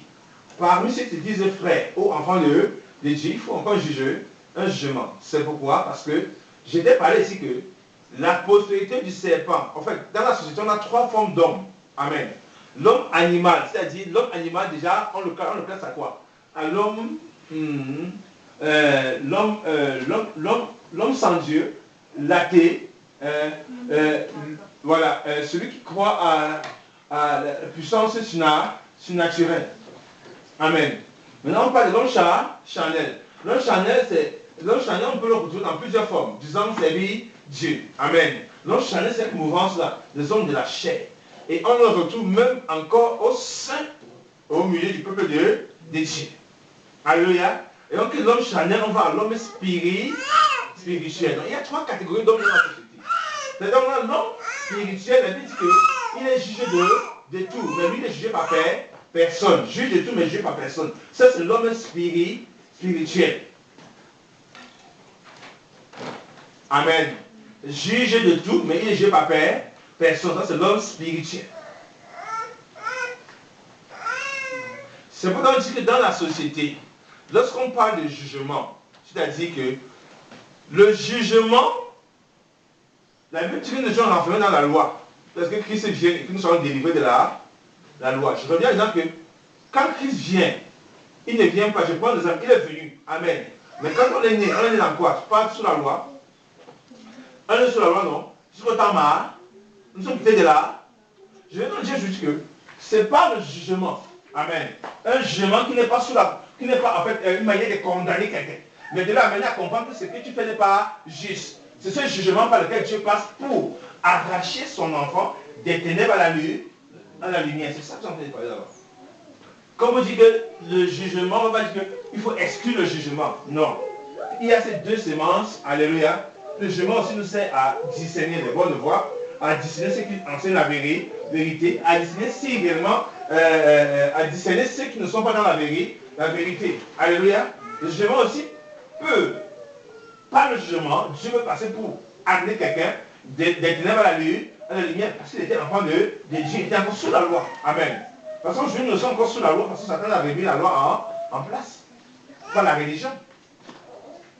parmi ceux qui se disent frères ou enfants de Dieu, il faut encore juger un jugement. C'est pourquoi? Parce que j'étais parlé ici que la postérité du serpent, en fait, dans la société, on a trois formes d'hommes. Amen. L'homme animal, c'est-à-dire l'homme animal, déjà, on le classe à quoi? À l'homme l'homme sans Dieu, l'athée, voilà, celui qui croit à la puissance surnaturelle. Amen. Maintenant, on parle de l'homme charnel. L'homme charnel, on peut le retrouver dans plusieurs formes. Disons, servir Dieu. Amen. L'homme charnel, c'est cette mouvance-là, des hommes de la chair. Et on le retrouve même encore au milieu du peuple de Dieu. Alléluia. Et donc l'homme charnel, on va à l'homme spirituel. Donc il y a trois catégories d'hommes dans la société. C'est-à-dire l'homme spirituel, il dit qu'il est jugé de tout, mais lui il est jugé par personne. Juge de tout, mais jugé par personne. Ça c'est l'homme spirituel. Amen. Juge de tout, mais il est jugé par personne. Ça c'est l'homme spirituel. C'est pourquoi on dit que dans la société, lorsqu'on parle de jugement, c'est-à-dire que le jugement, la Bible dit que nous sommes renfermés dans la loi. Parce que Christ vient et que nous sommes délivrés de la loi. Je reviens à l'exemple que quand Christ vient, il ne vient pas, je prends l'exemple, il est venu. Amen. Mais quand on est né dans quoi? Pas sous la loi. On est sous la loi, non? Jusqu'au temps marre, nous sommes quittés de là. Je vais te dire juste que c'est pas le jugement. Amen. Un jugement qui n'est pas qui n'est pas en fait une manière de condamner quelqu'un. Mais de là amener à comprendre que ce que tu fais n'est pas juste. C'est ce jugement par lequel Dieu passe pour arracher son enfant des ténèbres à la lumière. C'est ça que j'en ai parlé d'abord. Quand vous dites que le jugement, on va pas dire qu'il faut exclure le jugement. Non. Il y a ces deux semences, alléluia. Le jugement aussi nous sert à discerner les bonnes voies, à discerner ceux qui enseignent la vérité, à discerner si réellement, à discerner ceux qui ne sont pas dans la vérité. Alléluia. Le jugement aussi peut, par le jugement, Dieu peut passer pour amener quelqu'un des ténèbres à la lumière, parce qu'il était enfant de Dieu, il était encore sous la loi. Amen. Parce que aujourd'hui, nous sommes encore sous la loi, parce que Satan a remis la loi en place, par la religion.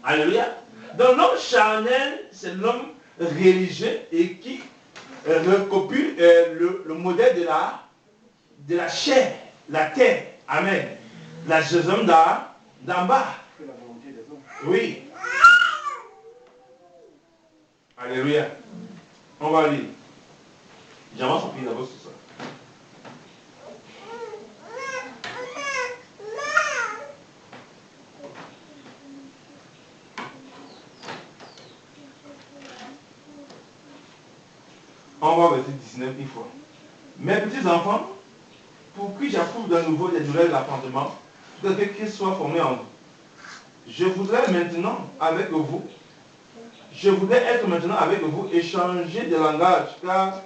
Alléluia. Donc l'homme charnel, c'est l'homme religieux et qui recopie le modèle de la chair, la terre. Amen. La Jésus d'en bas. Oui. Alléluia. On va lire. J'avance un peu d'abord sur ça. On va verser 19 une fois. Mes petits enfants, pour qui j'approuve de nouveau les douleurs de l'apprendement, tout à fait qu'ils soient formés en vous. Je voudrais maintenant avec vous, être maintenant avec vous et changer de langage, car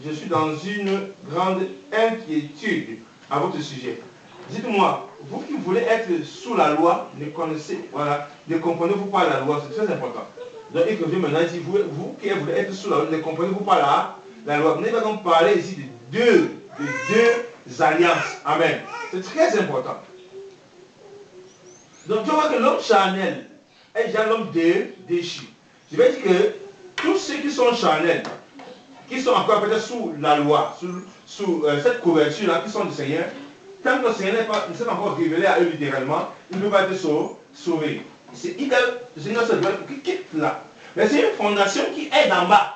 je suis dans une grande inquiétude à votre sujet. Dites-moi, vous qui voulez être sous la loi, ne comprenez-vous pas la loi, c'est très important. Donc il revient maintenant ici, vous qui voulez être sous la loi, ne comprenez-vous pas la loi. Vous n'avez pas donc parler ici de deux alliances. Amen. C'est très important. Donc tu vois que l'homme charnel est déjà l'homme déchu. Je vais dire que tous ceux qui sont charnels, qui sont encore peut-être sous la loi, sous cette couverture-là, qui sont du Seigneur, tant que le Seigneur ne s'est pas encore révélé à eux littéralement, ils ne peuvent pas être sauvés. C'est le Seigneur qui quitte là. Mais c'est une fondation qui est d'en bas.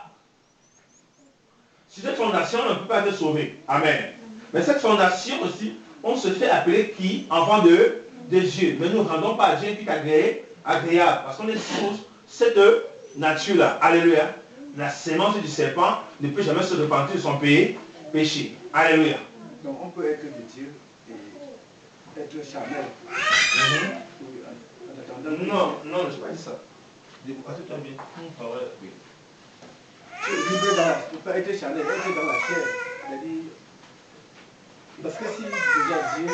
Si cette fondation ne peut pas être sauvée. Amen. Mais cette fondation aussi, on se fait appeler qui? Enfant de Dieu. Mais nous ne rendons pas à Dieu qui est agréable. Parce qu'on est sous cette nature-là. Alléluia. La sémence du serpent ne peut jamais se repentir de son péché. Alléluia. Donc on peut être de Dieu et être charnel. Non, je ne pas dit ça. Attends bien. Oui. Tu es libre dans tu peux pas être charnel, être dans la chair. C'est-à-dire, parce que si déjà Dieu...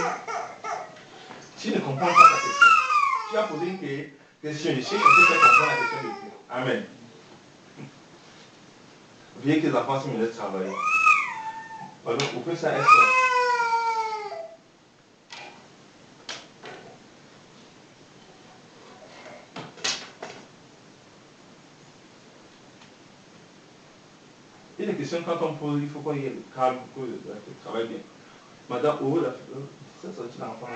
Tu ne comprends pas ta question. Tu as posé une question ici, on peut faire comprendre la question de Dieu. Amen. Veuillez que les enfants se me laissent travailler. Pardon, vous faites ça, est-ce que... Il y a des questions quand on pose, il faut qu'on y ait le calme pour que le travail bien. Madame, où ça sortit l'enfant.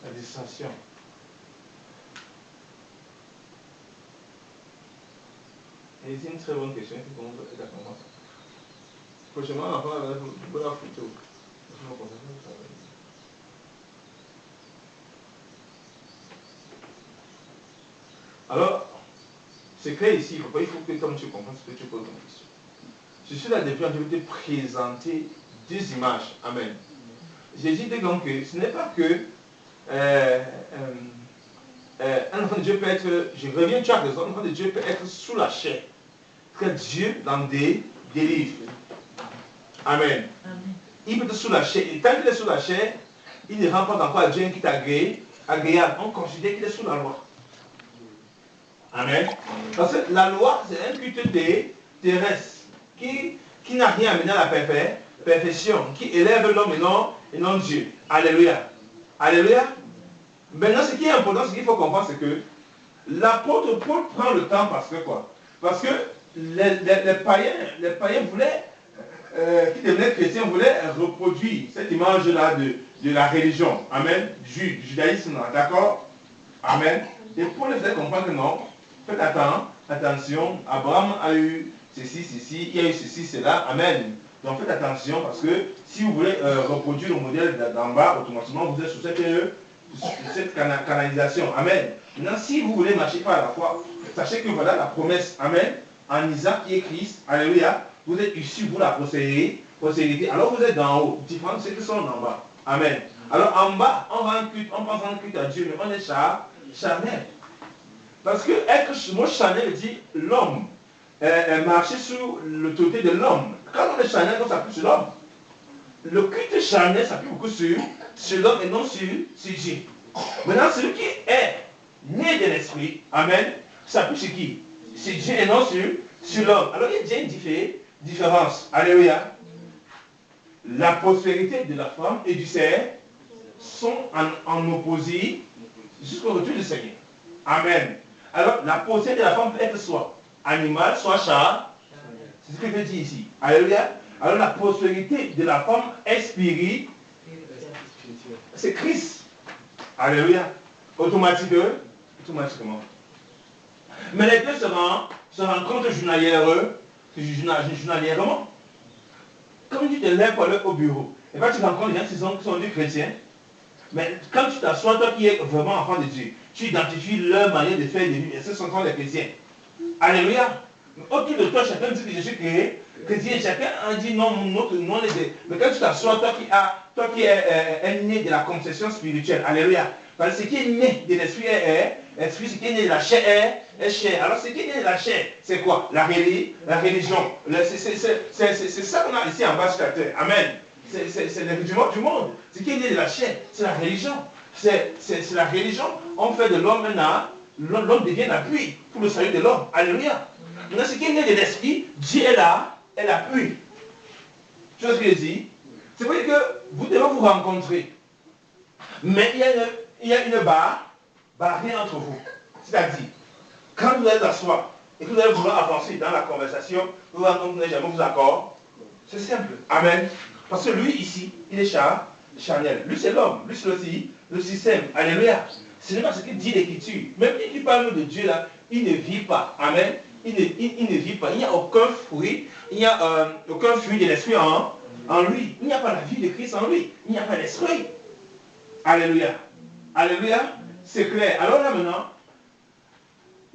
La distinction. Et c'est une très bonne question qui commence à commencer. Prochainement, l'enfant va faire la photo. Alors, c'est clair ici, il faut que comme tu comprends ce que tu poses comme question. Je suis là depuis, je vais te présenter deux images. Amen. J'ai dit donc que ce n'est pas que un enfant de Dieu peut être, je reviens, tu as raison, un enfant de Dieu peut être sous la chair. Que Dieu dans des livres. Amen. Il peut être sous la chair. Et tant qu'il est sous la chair, il ne rencontre encore à Dieu qui est agréable. On considère qu'il est sous la loi. Amen. Parce que la loi, c'est un culte terrestre, qui n'a rien amené à la perfection, qui élève l'homme et non Dieu. Alléluia. Alléluia. Maintenant, ce qui est important, ce qu'il faut comprendre, c'est que l'apôtre Paul prend le temps parce que quoi? Parce que les païens voulaient, qui devenaient chrétiens, voulaient reproduire cette image-là de la religion. Amen. Du judaïsme, d'accord? Amen. Et Paul les faisait comprendre que non, faites attention, Abraham a eu ceci, il y a eu ceci, cela. Amen. Donc faites attention parce que si vous voulez reproduire le modèle d'en bas, automatiquement vous êtes sur cette canalisation. Amen. Maintenant, si vous voulez marcher par la foi, sachez que voilà la promesse. Amen. En Isaac qui est Christ. Alléluia. Vous êtes issus pour la postérité. Alors vous êtes d'en haut, différents de ceux qui sont en bas. Amen. Alors en bas, on pense en culte à Dieu, mais on est charnel. Parce que être mot charnel dit l'homme. Marcher sous l'autorité de l'homme. Quand on est charnel, on s'appuie sur l'homme. Le culte charnel s'appuie beaucoup sur l'homme et non sur Dieu. Maintenant, celui qui est né de l'esprit, amen, s'appuie sur qui? C'est Dieu et non sur l'homme. Alors il y a déjà une différence. Alléluia. La prospérité de la femme et du cerf sont en opposé jusqu'au retour du Seigneur. Amen. Alors la prospérité de la femme peut être soit animale, soit chat. C'est ce que je dis ici. Alléluia. Alors la prospérité de la femme est spirituelle. C'est Christ. Alléluia. Automatiquement. Mais les deux se rencontrent journalièrement. Comme tu te lèves pour aller au bureau, et bien tu rencontres des gens qui sont des chrétiens, mais quand tu t'assois, toi qui es vraiment enfant de Dieu, tu identifies leur manière de faire des nuits, et ce sont les chrétiens. Alléluia. Autour de toi, chacun dit que je suis chrétien, chacun a dit non, notre nom est des. Mais quand tu t'assois, toi qui es né de la conception spirituelle, alléluia. Parce que ce qui est né de l'esprit est esprit, ce qui est né de la chair est chair. Alors ce qui est né de la chair, c'est quoi? La religion. C'est ça qu'on a ici en bas sur la terre. Amen. C'est le rudiment du monde. Ce qui est né de la chair, c'est la religion. C'est la religion. On fait de l'homme un l'homme devient l'appui pour le salut de l'homme. Alléluia. Maintenant, ce qui est né de l'esprit, Dieu est là, est l'appui. Tu vois ce que je dis? C'est vrai que vous devez vous rencontrer. Mais il y a une barrière entre vous. C'est-à-dire, quand vous allez asseoir et que vous allez vouloir avancer dans la conversation, vous n'allez jamais vous accorder. C'est simple. Amen. Parce que lui, ici, il est charnel. Lui, c'est l'homme. Lui, c'est aussi le système. Alléluia. Ce n'est pas ce que dit l'Écriture. Même qui parle de Dieu là, il ne vit pas. Amen. Il ne vit pas. Il n'y a aucun fruit. Il n'y a aucun fruit de l'esprit en lui. Il n'y a pas la vie de Christ en lui. Il n'y a pas l'esprit. Alléluia. Alléluia. C'est clair. Alors là maintenant,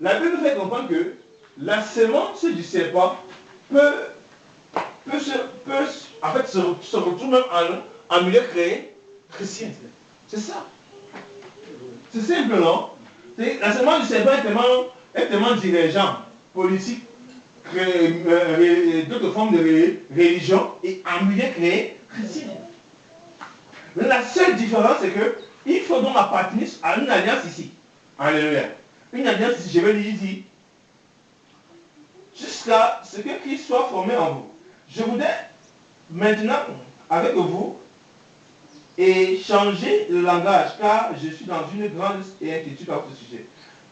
la Bible nous fait comprendre que la sémence du serpent peut se retrouver même en milieu chrétien. C'est ça. C'est simple, non? La sémence du serpent est tellement dirigeant, politique, d'autres formes de religion et en milieu chrétien. Mais la seule différence, c'est que il faut donc appartenir à une alliance ici. Alléluia. Une alliance ici, je vais lui dire, jusqu'à ce que Christ soit formé en vous. Je voudrais maintenant, avec vous, changer le langage, car je suis dans une grande inquiétude à ce sujet.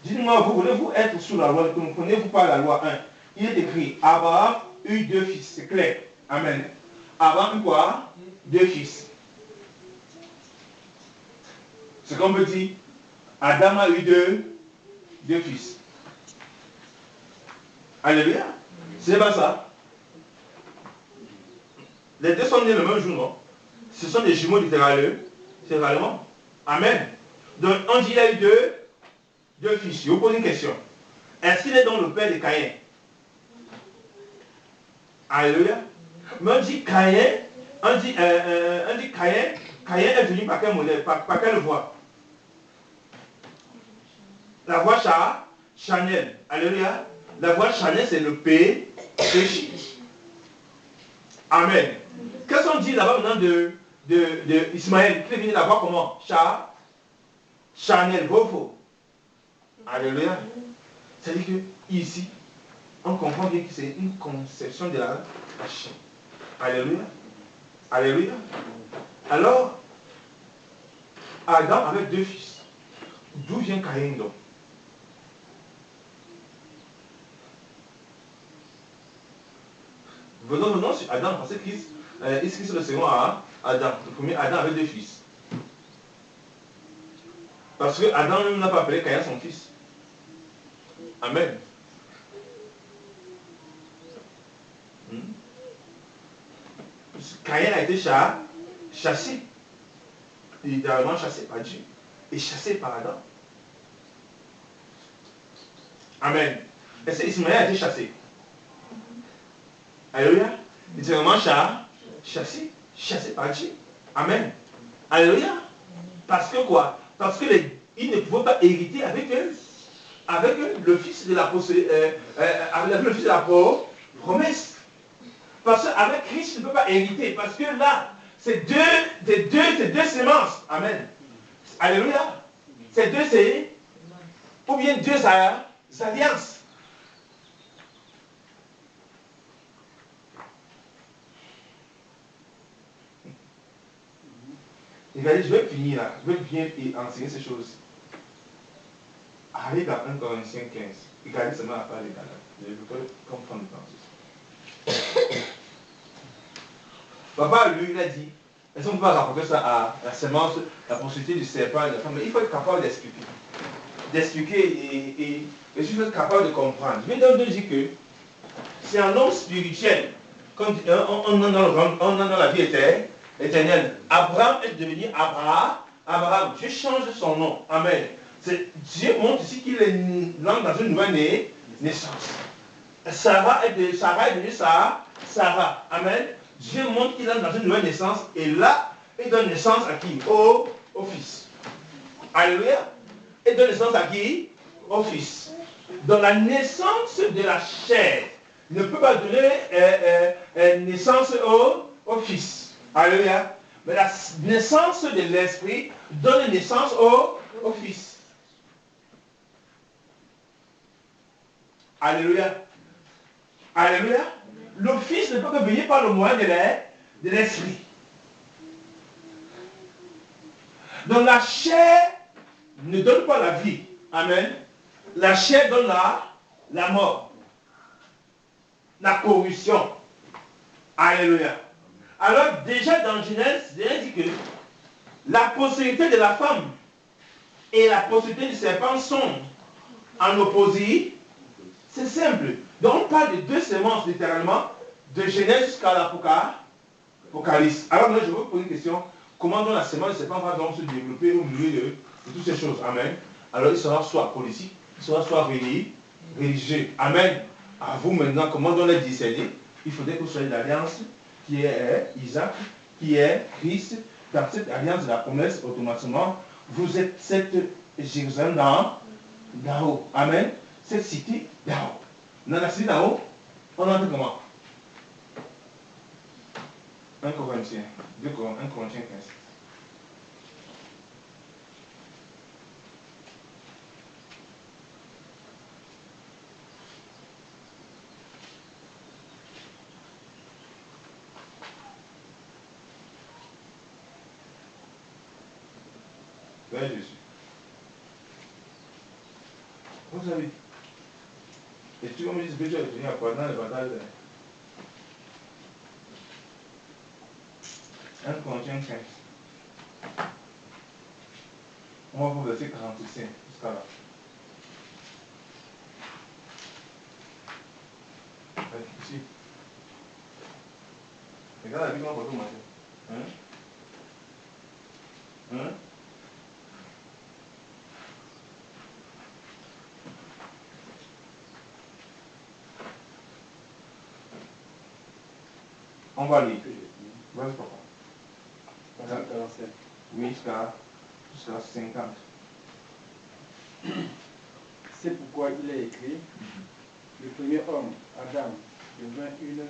Dites-moi, voulez-vous être sous la loi? Ne comprenez-vous pas la loi 1? Il est écrit, Abraham eut 2 fils, c'est clair. Amen. Abraham eut quoi? 2 fils. C'est comme on dit, Adam a eu 2 fils. Alléluia. C'est pas ça. Les deux sont nés le même jour, non? Ce sont des jumeaux littéralement. Amen. Donc on dit qu'il a eu deux fils. Je vous pose une question. Est-ce qu'il est donc le père de Caïn? Alléluia. Mais on dit Caïn, Caïn est venu par quel modèle, par quelle voie? La voie charnelle. Alléluia. La voie charnelle, c'est le péché. Amen. Qu'est-ce qu'on dit là-bas maintenant de Ismaël? Qui est venu là-bas comment? Charnel, faux. Alléluia. C'est-à-dire que ici, on comprend bien que c'est une conception de la chair. Alléluia. Alléluia. Alors, Adam avait 2 fils. D'où vient Caïn donc? Venons sur Adam, parce que Christ est le second à Adam. Le premier Adam avait 2 fils. Parce que Adam même n'a pas appelé Caïn son fils. Amen. Caïn a été chassé. Littéralement chassé par Dieu. Et chassé par Adam. Amen. Et c'est Ismaël a été chassé. Alléluia. Littéralement chassé par Dieu. Amen. Alléluia. Parce que quoi? Parce que il ne pouvait pas hériter avec le fils de la promesse. Parce qu'avec Christ, il ne peut pas hériter. Parce que là, c'est deux semences. Amen. Alléluia. C'est ou bien 2 alliances. Il va dire, je vais finir là, je vais bien enseigner ces choses. Allez dans 1 Corinthiens 15. Regardez seulement la part des Galates. Je peux comprendre le temps. Papa, lui, il a dit, est-ce qu'on ne peut pas rapporter ça à la semence, la possibilité du serpent et de la femme? Mais il faut être capable d'expliquer. Et je suis capable de comprendre. Je vais donc dire que c'est un homme spirituel. Quand on est dans la vie éternelle. Abraham est devenu Abraham. Dieu change son nom. Amen. Dieu montre ici qu'il est dans une nouvelle naissance. Sarah est devenue Sarah. Amen. Dieu montre qu'il est dans une nouvelle naissance. Et là, il donne naissance à qui? Au fils. Alléluia. Il donne naissance à qui? Au fils. Donc la naissance de la chair ne peut pas donner naissance au fils. Alléluia. Mais la naissance de l'esprit donne naissance au fils. Alléluia. Alléluia. Le fils ne peut que venir par le moyen de l'esprit. Donc la chair ne donne pas la vie. Amen. La chair donne la mort. La corruption. Alléluia. Alors déjà dans Genèse, il dit que la postérité de la femme et la postérité du serpent sont en opposition. C'est simple. Donc on parle de 2 semences littéralement, de Genèse jusqu'à l'Apocalypse. Alors moi je vais vous poser une question. Comment donc la semence du serpent va donc se développer au milieu de toutes ces choses? Amen. Alors il sera soit politique, il sera soit religieux. Amen. À vous maintenant, comment donc les discerner? Il faudrait que vous soyez l'alliance qui est Isaac, qui est Christ. Dans cette alliance de la promesse, automatiquement, vous êtes cette Jérusalem d'en haut. Amen. Cette cité d'en haut. Dans la cité d'en haut, on entre comment? 1 Corinthiens 15. Vers Jésus. Vous savez, et tu me dis que tu es venu à quoi dans le bataille de 1 Corinthiens 15. On va vous verser 45 jusqu'à là. Ici. Regarde la vie qu'on va tout manger. On va lire. Vas-y, papa. 47. Oui, jusqu'à 50. C'est pourquoi il est écrit, le premier homme, Adam, devint une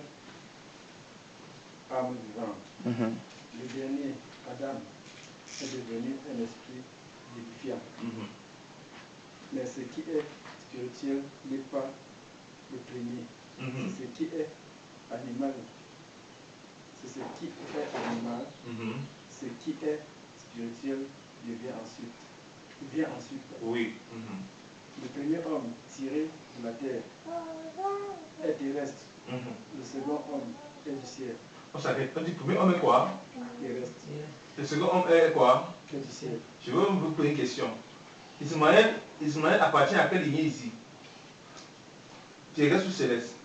âme vivante. Le dernier, Adam, est devenu un esprit vivifiant. Mais ce qui est spirituel n'est pas le premier. Mhm. C'est ce qui est animal. C'est ce qui est animal. Mhm. Ce qui est spirituel vient ensuite. Oui. Mhm. Le premier homme tiré de la terre est terrestre. Mhm. Le second homme est du ciel. On s'arrête. On dit le premier homme est quoi? Terrestre. Le second homme est quoi? Est du ciel. Je veux vous poser une question. Ismaël appartient à quelle lignée ici? Terrestre ou céleste?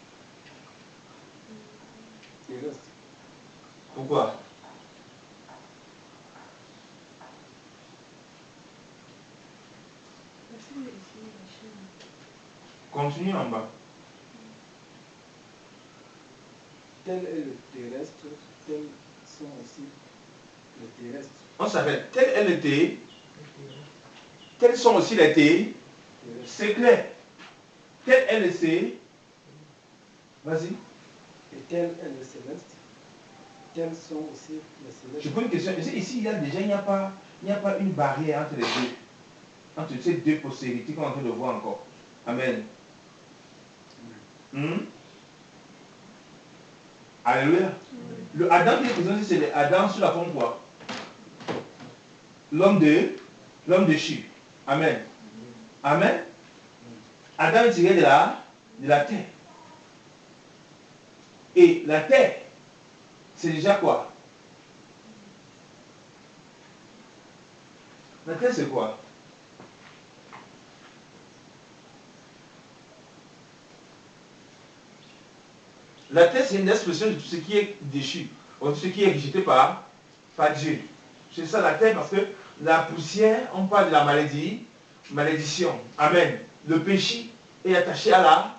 Terrestre. Pourquoi? Continue en bas. Tel est le terrestre, tels sont aussi les terrestres. On s'arrête. Tel est le T. Tels sont aussi les T. C'est clair. Tel est le C. Vas-y. Et tel est le céleste. Tels sont aussi les célestes. Je pose une question. Ici, il n'y a pas une barrière entre les deux. Entre ces deux postérités qu'on est en train de voir encore. Amen. Alléluia. Le Adam qui est présent ici, c'est l'Adam sous la forme quoi? L'homme de Chib. Amen. Amen. Adam est tiré de la terre. Et la terre, c'est déjà quoi? La terre, c'est quoi? La terre, c'est une expression de tout ce qui est déchu, ou tout ce qui est rejeté par Dieu. C'est ça la terre parce que la poussière, on parle de la malédiction. Amen. Le péché est attaché à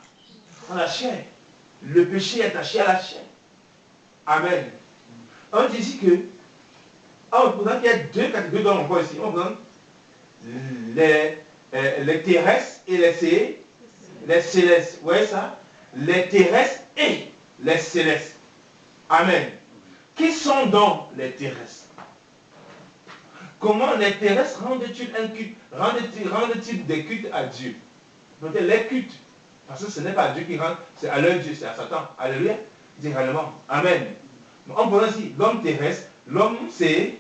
la chair. Le péché est attaché à la chair. Amen. On dit ici que, on représente qu'il y a deux catégories dans l'emploi ici. On représente les terrestres et les célestes. Vous voyez ça? Les terrestres et les célestes. Amen. Qui sont donc les terrestres? Comment les terrestres rendent-ils un culte? Rendent-ils des cultes à Dieu? Peut-être les cultes. Parce que ce n'est pas Dieu qui rend, c'est à leur Dieu, c'est à Satan. Alléluia. Littéralement. Amen. On prend ici l'homme terrestre. L'homme c'est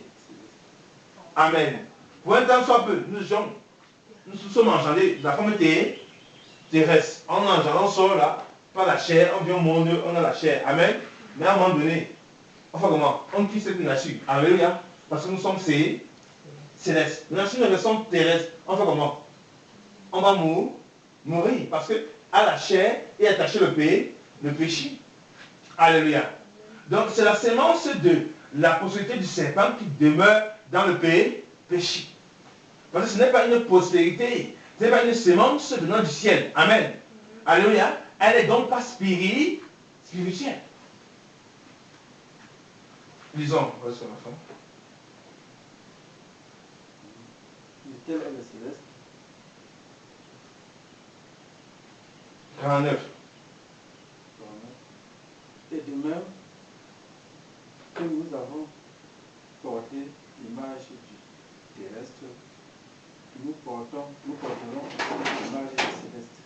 Amen. Pour un temps soit peu, nous sommes engendrés de la forme terrestre. On sort là, par la chair, on vient au monde, on a la chair. Amen. Mais à un moment donné, enfin comment? On quitte cette nature. Alléluia. Parce que nous sommes célestes. Maintenant, si nous restons terrestres, on fait comment? On va mourir. Parce que à la chair est attaché le péché. Alléluia. Donc c'est la sémence de la postérité du serpent qui demeure dans le péché. Parce que ce n'est pas une postérité, ce n'est pas une sémence venant du ciel. Amen. Alléluia. Elle n'est donc pas spirituelle. Lisons. Et tel est le céleste. 49. Et de même que nous avons porté l'image du terrestre, nous porterons l'image du céleste.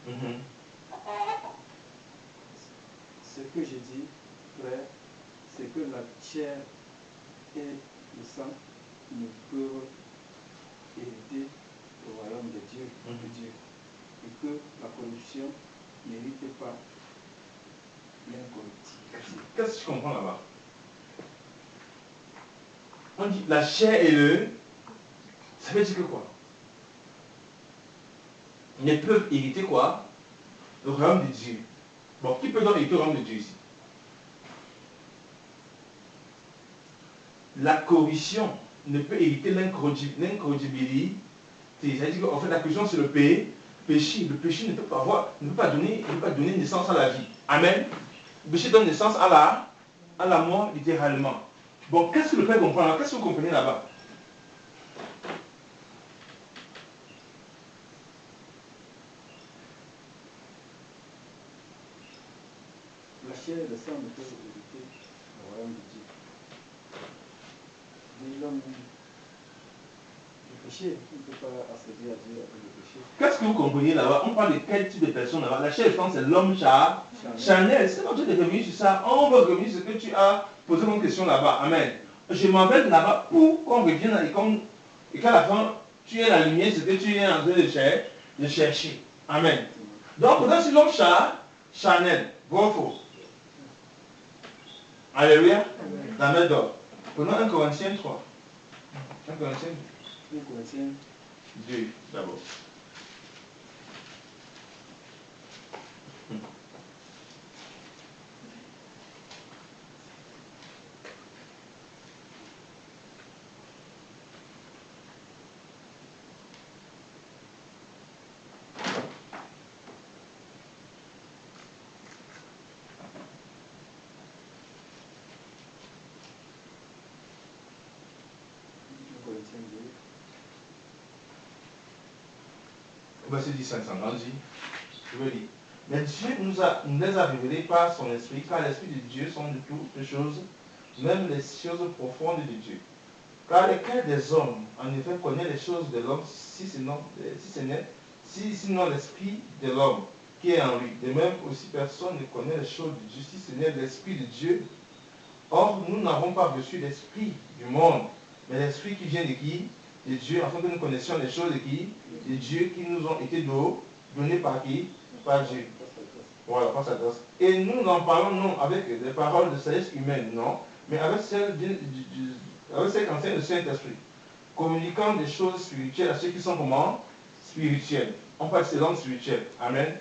Ce que je dis, frère, c'est que la chair et le sang ne peuvent hériter au royaume de Dieu, et que la corruption n'hérite pas l'incorruptibilité. Qu'est-ce que tu comprends là-bas? On dit la chair et le... Ça veut dire que quoi? Ils ne peuvent hériter quoi? Le royaume de Dieu. Bon, qui peut donc hériter le royaume de Dieu ici? La corruption ne peut hériter l'incorruptibilité. C'est-à-dire qu'en fait, la corruption, c'est le péché. Le péché ne peut pas donner naissance à la vie. Amen. Le péché donne naissance à la mort, littéralement. Bon, qu'est-ce que le Père comprend là? Qu'est-ce que vous comprenez là-bas? La chair et le sang ne peuvent hériter au royaume de Dieu. Et l'homme, il péché. On ne peut pas accéder à Dieu avec le péché. Qu'est-ce que vous comprenez là-bas? On parle de quel type de personne là-bas? La chair, je pense, c'est l'homme charnel. C'est pas besoin de revenir sur ça. On va revenir sur ce que tu as posé comme question là-bas. Amen. Je m'appelle là-bas pour qu'on revienne et qu'à la fin, tu aies la lumière, ce que tu es en train de chercher. Amen. Donc, dans ce l'homme charnel, bon ou faux? Alléluia. La main d'or. Prenons 1 Corinthiens 3. 1 Corinthiens 2 d'abord. Verset 10, 500, on dit, je veux dire, mais Dieu nous les a révélés par son esprit, car l'esprit de Dieu sont de toutes choses, même les choses profondes de Dieu. Car lequel des hommes, en effet, connaît les choses de l'homme, sinon l'esprit de l'homme qui est en lui. De même aussi, personne ne connaît les choses de Dieu, si ce n'est l'esprit de Dieu. Or, nous n'avons pas reçu l'esprit du monde, mais l'esprit qui vient de qui? De Dieu, afin que nous connaissions les choses de qui? De Dieu, qui nous ont été données par qui? Par Dieu. Voilà, par sa grâce. Et nous n'en parlons non avec des paroles de sagesse humaine, non, mais avec celles qu'enseigne le Saint-Esprit, communiquant des choses spirituelles à ceux qui sont comment? Spirituels. On parle de l'homme spirituel. Amen.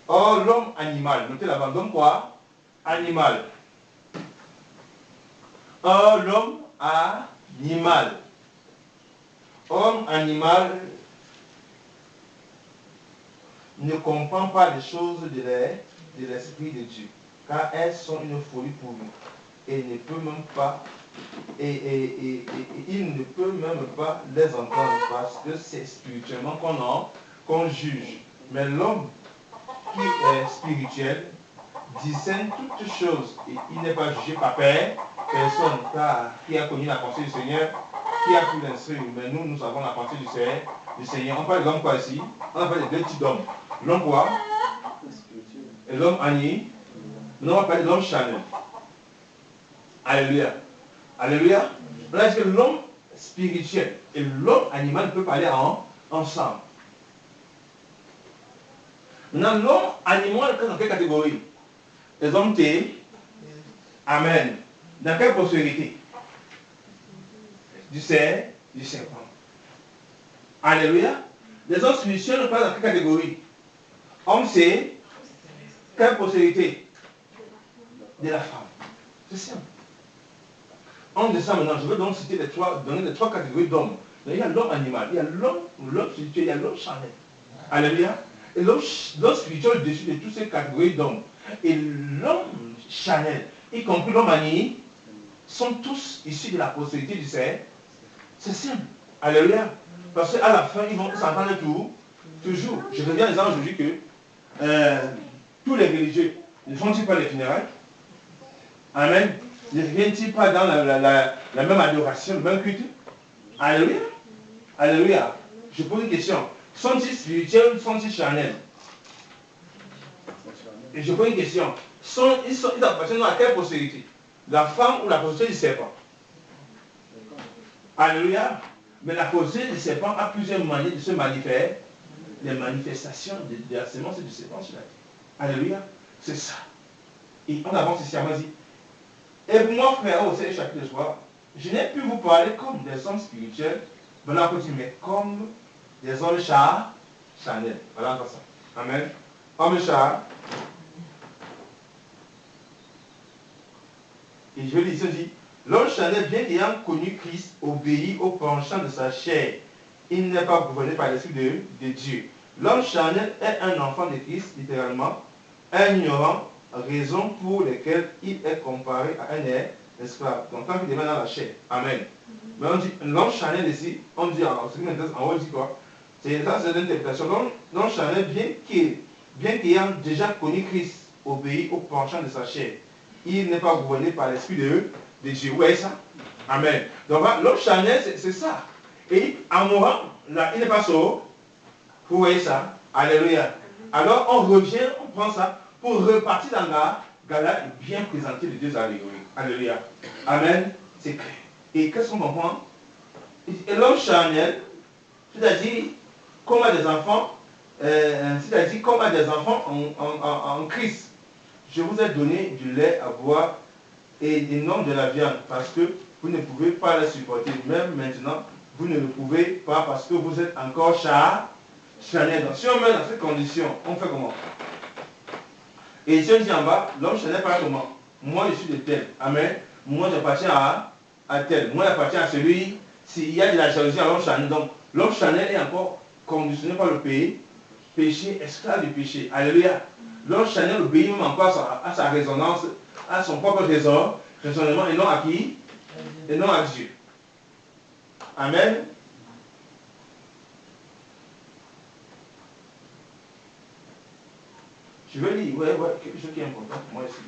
Or, l'homme animal, notez là-bas, l'homme quoi? Animal. Or, l'homme animal. Homme animal ne comprend pas les choses de l'esprit de Dieu, car elles sont une folie pour lui. Et ne peut même pas, et il ne peut même pas les entendre, parce que c'est spirituellement qu'on juge. Mais l'homme qui est spirituel discerne toutes choses, et il n'est pas jugé par personne, car qui a connu la pensée du Seigneur, qui a pu l'instruire. Mais nous avons la pensée du Seigneur. On parle de l'homme quoi ici? On parle de deux types d'hommes. L'homme quoi? Et l'homme animal. Nous on parle de l'homme charnel. Alléluia. Alléluia. On a dit que l'homme spirituel et l'homme animal peuvent parler ensemble. Maintenant, l'homme animal, dans quelle catégorie? Les hommes T. Amen. Dans quelle postérité? Du serpent. Alléluia. Les hommes spirituels ne parlent dans quelle catégorie? Homme c'est quelle postérité? De la femme. C'est simple. En descend maintenant, je veux donc citer donner les trois catégories d'hommes. Il y a l'homme animal, il y a l'homme spirituel, il y a l'homme charnel. Alléluia. Et l'homme spirituel au-dessus de toutes ces catégories d'hommes. Et l'homme charnel, y compris l'homme animal, sont tous issus de la postérité du Seigneur. C'est simple. Alléluia. Parce qu'à la fin, ils vont s'entendre toujours. Je reviens à l'exemple aujourd'hui que tous les religieux ne font-ils pas les funérailles? Amen. Ne viennent-ils pas dans la même adoration, le même culte? Alléluia. Alléluia. Je pose une question. Sont-ils spirituels ou sont-ils charnels? Et je pose une question. Ils appartiennent à quelle postérité? La femme ou la postérité du serpent? Alléluia. Mais la postérité du serpent a plusieurs manières de se manifester. Les manifestations de la sémence du serpent sur la terre. Alléluia. C'est ça. Et on avance ici, on dit. Et moi, frère, au sein du chapitre de soir, je n'ai pu vous parler comme des hommes spirituels, voilà mais comme des hommes charnels. Voilà encore ça. Amen. Homme charnel. Et je lis ici, l'homme charnel, bien qu'ayant connu Christ, obéit au penchant de sa chair. Il n'est pas gouverné par l'esprit de Dieu. L'homme charnel est un enfant de Christ, littéralement, un ignorant, raison pour laquelle il est comparé à un esclave. Donc quand il devient dans la chair. Amen. Mais on dit, l'homme charnel ici, on dit en haut, on dit quoi? C'est ça, c'est l'interprétation. L'homme charnel, bien qu'ayant déjà connu Christ, obéit au penchant de sa chair. Il n'est pas gouverné par l'esprit de Dieu. Vous voyez ça? Amen. Donc l'homme charnel, c'est ça. Et en mourant, là, il n'est pas sauvé. Vous voyez ça? Alléluia. Alors on revient, on prend ça pour repartir dans la Galate et bien présenter les deux allégoriques. Alléluia. Amen. C'est clair. Et qu'est-ce qu'on comprend? Et l'homme charnel, c'est-à-dire comme à des enfants, en Christ. Je vous ai donné du lait à boire et non de la viande parce que vous ne pouvez pas la supporter. Même maintenant, vous ne le pouvez pas parce que vous êtes encore charnel. Donc si on met dans cette condition, on fait comment? Et si on dit en bas, l'homme charnel parle comment? Moi je suis de tel. Amen. Moi j'appartiens à tel. Moi j'appartiens à celui. S'il y a de la jalousie à l'homme charnel, donc l'homme charnel est encore conditionné par le péché, esclave du péché. Alléluia. L'homme charnel obéit même encore à sa résonance, à son propre raisonnement, et non à qui? Et non à Dieu. Amen. Je veux lire, quelque chose qui est important pour moi ici.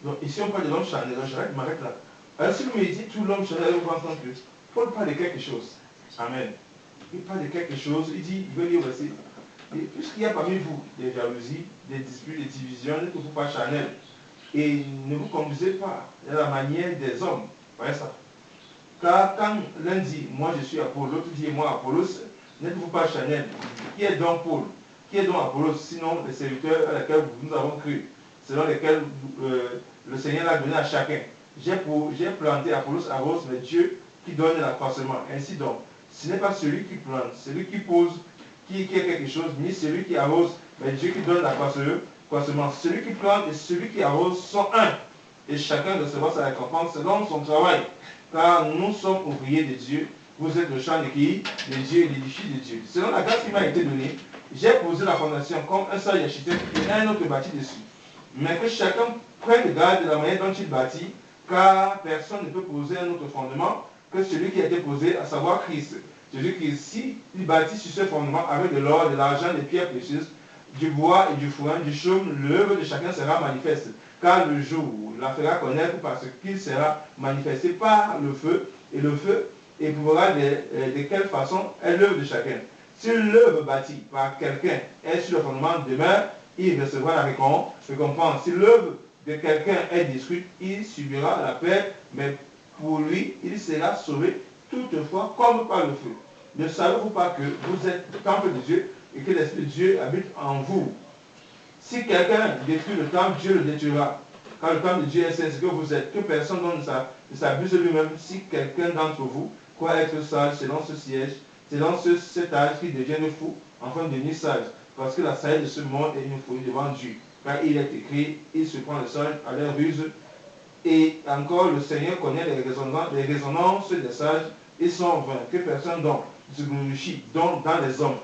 Donc ici on parle de l'homme charnel, je m'arrête là. Alors si vous me dites tout l'homme charnel, vous pensez que Paul parle de quelque chose. Amen. Il parle de quelque chose, il dit, il veut dire aussi, puisqu'il y a parmi vous des jalousies, des disputes, des divisions, ne vous pas charnel. Et ne vous conduisez pas de la manière des hommes. Vous voyez ça? Car quand l'un dit, moi je suis Apollo, l'autre dit, moi Apollos, n'êtes-vous pas charnel? Qui est donc Paul? Qui est donc Apollos, sinon les serviteurs à lesquels nous avons cru, selon lesquels le Seigneur l'a donné à chacun. J'ai planté Apollos arrose, mais Dieu qui donne l'accroissement. Ainsi donc, ce n'est pas celui qui plante, celui qui pose, qui est quelque chose, ni celui qui arrose, mais Dieu qui donne l'accroissement. Celui qui plante et celui qui arrose sont un, et chacun recevra sa récompense selon son travail. Car nous sommes ouvriers de Dieu, vous êtes le champ de qui? De Dieu et l'édifice de Dieu. Selon la grâce qui m'a été donnée, j'ai posé la fondation comme un seul architecte et un autre bâti dessus. Mais que chacun prenne garde de la manière dont il bâtit, car personne ne peut poser un autre fondement que celui qui a été posé, à savoir Christ. Celui qui, si il bâtit sur ce fondement avec de l'or, de l'argent, des pierres précieuses, du bois et du foin, du chaume, l'œuvre de chacun sera manifeste. Car le jour la fera connaître parce qu'il sera manifesté par le feu, et le feu éprouvera de quelle façon est l'œuvre de chacun. Si l'œuvre bâtie par quelqu'un est sur le fondement demeure, il recevra la récompense. Si l'œuvre de quelqu'un est détruite, il subira la perte, mais pour lui, il sera sauvé toutefois comme par le feu. Ne savez-vous pas que vous êtes le temple de Dieu et que l'Esprit de Dieu habite en vous? Si quelqu'un détruit le temple, Dieu le détruira. Car le temple de Dieu est saint, ce que vous êtes. Que personne ne s'abuse de lui-même. Si quelqu'un d'entre vous croit être sage selon ce siège, selon cet âge qui devienne fou, enfin devenir sage. Parce que la sagesse de ce monde est une folie devant Dieu. Car il est écrit, il se prend le sage à leur ruse. Et encore, le Seigneur connaît les résonances des sages. Ils sont vains. Que personne donc se glorifie dans les hommes.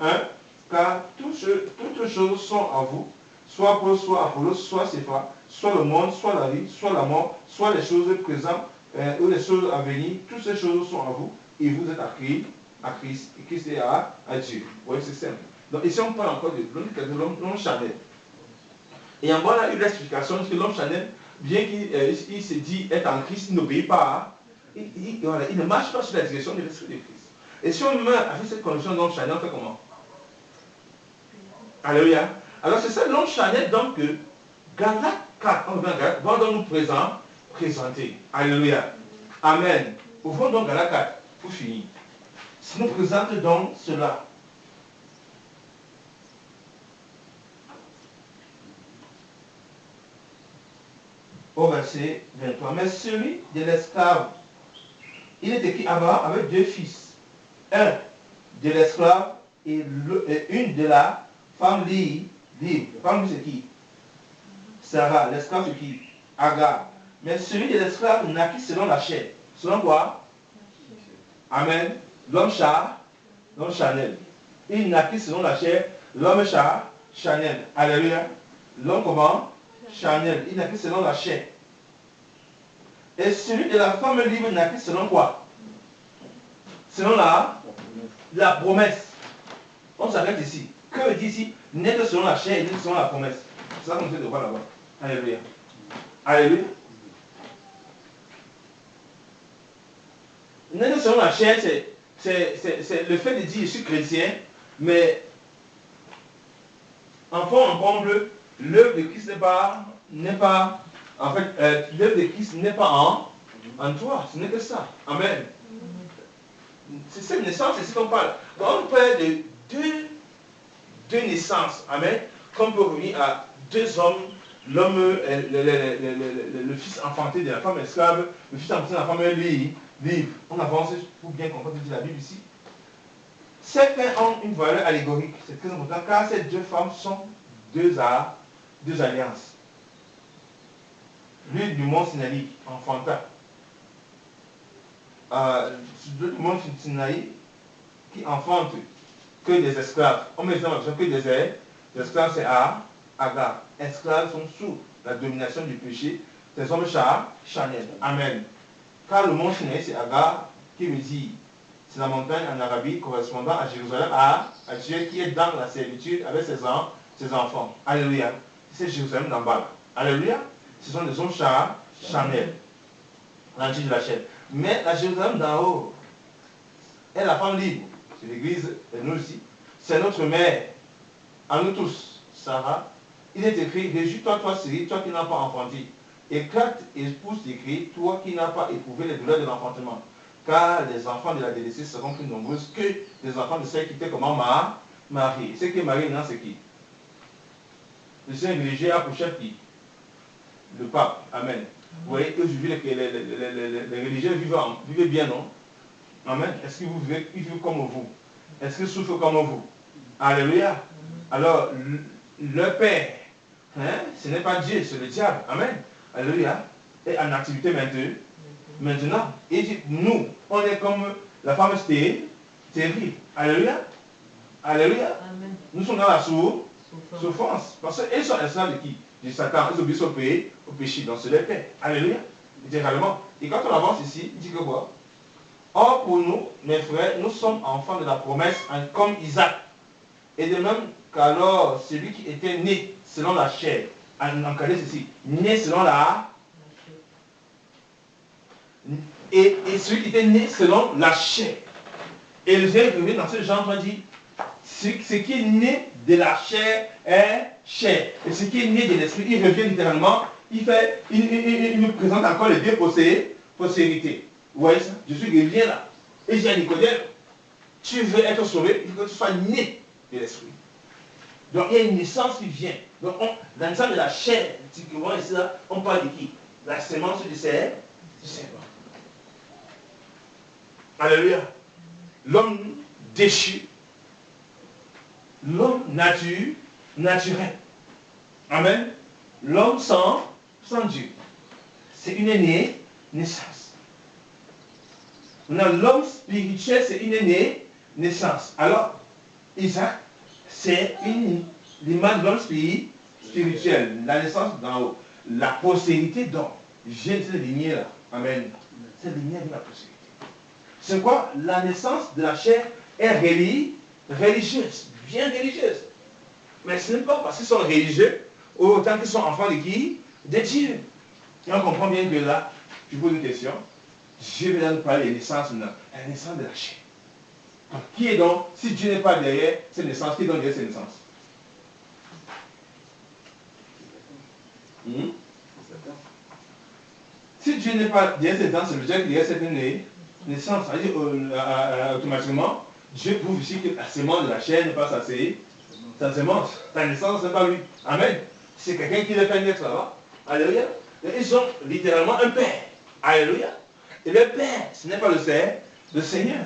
Car toutes choses sont à vous, soit Paul, soit Apollos, soit Cépha, soit le monde, soit la vie, soit la mort, soit les choses présentes ou les choses à venir. Toutes ces choses sont à vous et vous êtes à Christ, et Christ est à Dieu. Oui, c'est simple. Donc ici on parle encore de l'homme charnel. Et en bas on a eu l'explication que l'homme charnel, bien qu'il se dit être en Christ, il n'obéit pas. Il ne marche pas sur la direction de l'Esprit de Christ. Et si on meurt avec cette condition d'homme charnel, on fait comment? Alléluia. Alors c'est ça l'homme charnel donc que Galates 4, va donc nous présenter. Alléluia. Amen. Ouvrons donc Galates 4 pour finir. Ça nous présente donc cela. Au verset 23. Mais celui de l'esclave, il est écrit Abraham avec deux fils. Un de l'esclave et une de la femme libre. La femme c'est qui? Sarah. L'esclave c'est qui? Agar. Mais celui de l'esclave naquit selon la chair. Selon quoi? Amen. L'homme charnel. Il naquit selon la chair. L'homme charnel. Alléluia. L'homme comment? Charnel. Il naquit selon la chair. Et celui de la femme libre naquit selon quoi? Selon la promesse. On s'arrête ici. Que dit ici? N'est que selon la chair et n'est que selon la promesse. C'est ça qu'on essaie de voir là-bas. Alléluia. Alléluia. N'est que selon la chair, c'est le fait de dire je suis chrétien, mais en fond, en comble, l'œuvre de Christ n'est pas, en fait, l'œuvre de Christ n'est pas en toi. Ce n'est que ça. Amen. C'est cette naissance ici qu'on parle. Donc on parle de deux naissances. Amen. Comme peut revenir à deux hommes, l'homme, le fils enfanté de la femme esclave, le fils enfanté de la femme libre. On avance pour bien comprendre la Bible ici. Ces faits ont une valeur allégorique. C'est très important car ces deux femmes sont deux alliances. L'une du mont Sinaï, enfanta. Du mont Sinaï qui enfante que des esclaves. On met ça que des esclaves, c'est Agar. Esclaves sont sous la domination du péché. Ces hommes charnels. Amen. Car le mont Sinaï, c'est Agar qui veut dire, c'est la montagne en Arabie correspondant à Jérusalem, à Dieu qui est dans la servitude avec ses enfants. Alléluia. C'est Jérusalem d'en bas. Alléluia. Ce sont des hommes charnels. L'antique de la chaîne. Mais la Jérusalem d'en haut est la femme libre. C'est l'église, et nous aussi. C'est notre mère. À nous tous. Sarah. Il est écrit, réjouis-toi, toi, Syrie, toi qui n'as pas enfanté. Éclate et pousse des cris, toi qui n'as pas éprouvé les douleurs de l'enfantement. Car les enfants de la délaissée seront plus nombreux que les enfants de celles qui étaient comment Marie. Ce qui est Marie, non, c'est qui? Le Saint religieux a pour chef qui? Le pape. Amen. Vous voyez que les religieux vivent bien, non? Amen. Est-ce qu'ils vivent comme vous? Est-ce qu'ils souffrent comme vous? Alléluia. Alors, le Père, ce n'est pas Dieu, c'est le diable. Amen. Alléluia. Et en activité maintenant. Il dit, nous, on est comme la femme stérile. Alléluia. Alléluia. Amen. Nous sommes dans la souffrance. Parce qu'ils sont esclaves de qui? Du Satan. Ils obéissent au péché. Donc c'est le Père. Alléluia. Littéralement. Et quand on avance ici, il dit que quoi? Or pour nous, mes frères, nous sommes enfants de la promesse comme Isaac. Et de même qu'alors celui qui était né selon la chair, encadré ceci, né selon la et celui qui était né selon la chair. Et le Seigneur revient dans ce genre, il dit, ce qui est né de la chair est chair. Et ce qui est né de l'esprit, il revient littéralement, il nous présente encore les deux postérités. Vous voyez ça? Jésus revient là. Et j'ai à Nicodème, tu veux être sauvé, il faut que tu sois né de l'esprit. Donc il y a une naissance qui vient. Donc dans le sens de la chair, typiquement ici là, on parle de qui? La sémence du serpent. Alléluia. L'homme déchu. L'homme naturel. Amen. L'homme sans Dieu. C'est une naissance. Maintenant, l'homme spirituel, c'est une naissance. Alors, Isaac, c'est l'image de l'homme spirituel. La naissance d'en haut. La postérité d'homme. Vient de cette lignée-là. Amen. Cette lignée de la postérité. C'est quoi? La naissance de la chair est religieuse, bien religieuse. Mais ce n'est pas parce qu'ils sont religieux, autant qu'ils sont enfants de qui? De Dieu. Et on comprend bien que là, je pose une question. Dieu vient nous parler de naissance maintenant. La naissance de la chair. Donc, qui est donc, si Dieu n'est pas derrière cette naissance, qui est donc derrière cette naissance? Si Dieu n'est pas derrière cette naissance, c'est le Dieu qui est derrière cette naissance. C'est-à-dire, automatiquement, Dieu prouve ici que la sémence de la chair n'est pas sa sémence. Ta naissance, n'est pas lui. Amen. C'est quelqu'un qui le fait naître là-bas. Alléluia. Et ils ont littéralement un père. Alléluia. Et le père, ce n'est pas le Seigneur.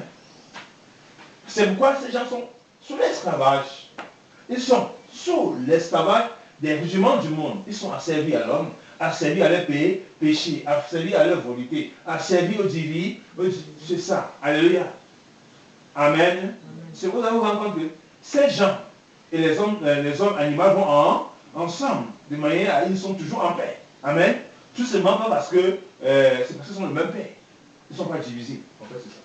C'est pourquoi ces gens sont sous l'esclavage. Ils sont sous l'esclavage des rudiments du monde. Ils sont asservis à l'homme, asservis à leur péché, asservis à leur volonté, asservis au divin. C'est ça. Alléluia. Amen. C'est pour ça que vous rencontrez ces gens et les hommes animaux vont ensemble, de manière à ils sont toujours en paix. Amen. Tout simplement pas parce que c'est parce qu'ils sont le même père. Ils ne sont pas divisés. En fait, c'est ça.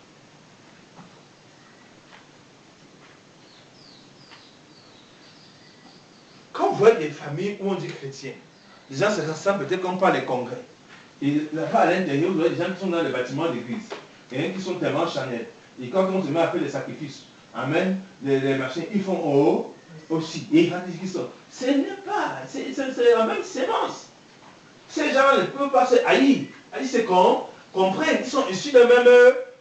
voit des familles où on dit chrétien. Les gens se rassemblent peut-être comme par les congrès. Et là-bas à l'intérieur, vous voyez des gens qui sont dans les bâtiments d'église. Et qui sont tellement charnels. Et quand on se met à faire des sacrifices, amen, les machins, ils font oh aussi. Et ils disent qu'ils sont. Ce n'est pas, c'est la même sémence. Ces gens ne peuvent pas se haïr. Haïr, c'est qu'on comprenne qu'ils sont issus d'un même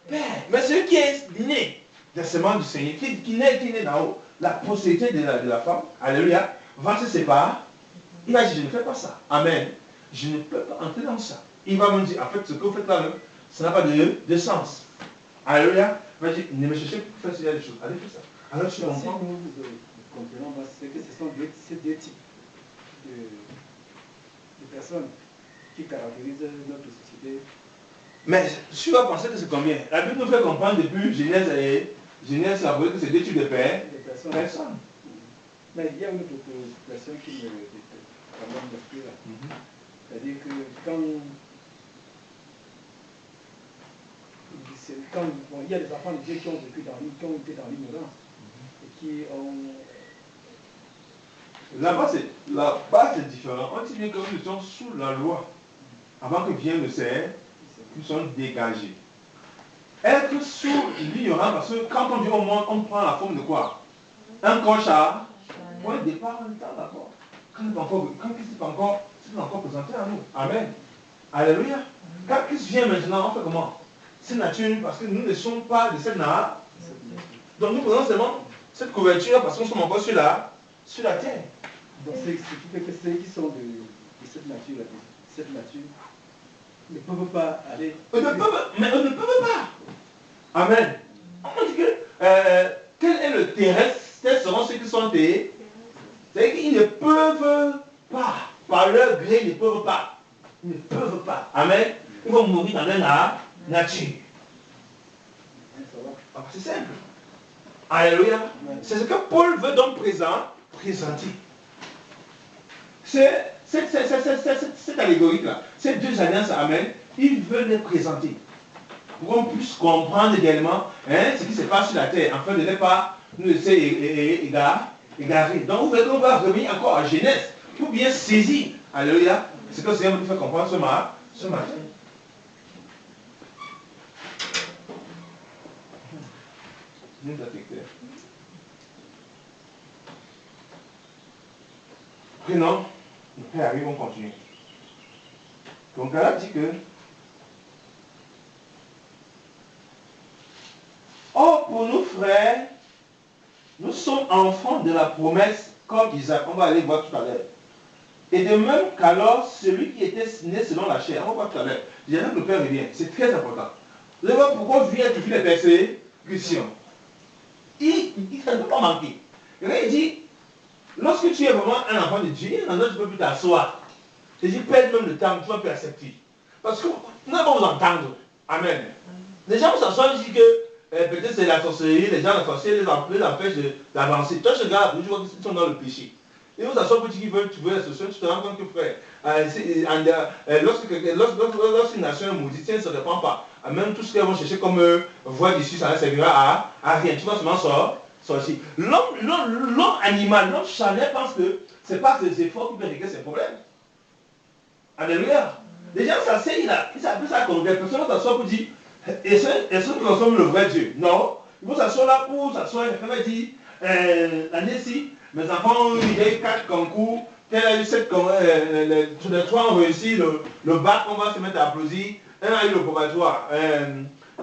père. Mais celui qui est né des semences du Seigneur, qui naît d'en haut, la postérité de la femme, alléluia, va se séparer. Il va dire, je ne fais pas ça. Amen. Je ne peux pas entrer dans ça. Il va me dire, en fait, ce que vous faites là, ça n'a pas de sens. Alléluia. Il va dire, ne me cherchez pas pour faire des choses. Allez, fais ça. Alors, tu comprends. Si nous comprenons, c'est que ce sont ces deux types de personnes qui caractérisent notre société. Mais tu vas penser que c'est combien? La Bible nous fait comprendre depuis Genèse, la que c'est deux types de personnes. Mais il y a une autre question qui me quand même m'inspire. C'est-à-dire que quand il y a des enfants de Dieu qui ont vécu qui ont été dans l'ignorance et qui ont... Là-bas, c'est différent. On dit bien que nous étions sous la loi. Avant que vienne le Seigneur, nous sommes dégagés. Être sous l'ignorance, parce que quand on dit au monde, on prend la forme de quoi? Un clochard. Pour le départ, on est d'accord. Quand Christ n'est pas encore présenté à nous. Amen. Alléluia. Quand Christ vient maintenant, on fait comment? C'est nature, parce que nous ne sommes pas de cette nature. Donc nous prenons seulement cette couverture parce qu'on sommes encore sur la terre. Donc ce qui fait que ceux qui sont de cette nature ne peuvent pas aller... Mais eux ne peuvent pas. Amen. On dit que quel est le terrestre? Tels seront ceux qui sont des... C'est-à-dire qu'ils ne peuvent pas. Par leur gré, ils ne peuvent pas. Ils ne peuvent pas. Amen. Ils vont mourir dans leur nature. C'est simple. Alléluia. C'est ce que Paul veut donc présenter. Cette allégorie-là, ces deux alliances, amen, il veut les présenter. Pour qu'on puisse comprendre également ce qui se passe sur la terre, afin de ne pas nous laisser égarer. Donc vous voyez qu'on va revenir encore à Genèse, pour bien saisir, alléluia, ce que le Seigneur nous fait comprendre ce matin. Prenons, le Père arrive, on continue. Donc Galates dit que or pour nous frères, nous sommes enfants de la promesse comme Isaac. On va aller voir tout à l'heure. Et de même qu'alors, celui qui était né selon la chair, on va voir tout à l'heure. J'aimerais que le Père revienne, c'est très important. Vous allez voir pourquoi vient depuis les persécutions. Il ne peut pas manquer. Et là, il dit, lorsque tu es vraiment un enfant de Dieu, il y a un endroit où tu ne peux plus t'asseoir. Il dit, perds même le temps, tu ne vas plus accepter. Parce que nous allons vous entendre. Amen. Les gens s'assoient et disent que peut-être c'est la sorcellerie, les gens la sorcellerie les empêchent d'avancer. Toi, je regarde, tu vois qu'ils sont dans le péché. Et vous s'assoient pour dire qu'ils veulent trouver la solution, tu te rends compte que frère, lorsqu'une nation est maudite, elle ne se répand pas. Même tout ce qu'elles vont chercher comme voie d'issue, ça ne servira à rien. Tu vas seulement sortir. L'homme animal, l'homme charnel pense que ce n'est pas ses efforts qui peuvent régler ses problèmes. Alléluia. Les gens s'asseyent là, ils s'appellent ça comme des personnes s'assoient pour dire, est-ce que nous sommes le vrai Dieu? Non. Ils vont s'asseoir là pour s'asseoir, quelqu'un va dire, l'année-ci, mes enfants, il y a eu 4 concours, tel a eu 7 concours, tous les 3 ont réussi le bac, on va se mettre à applaudir, un a eu le probatoire,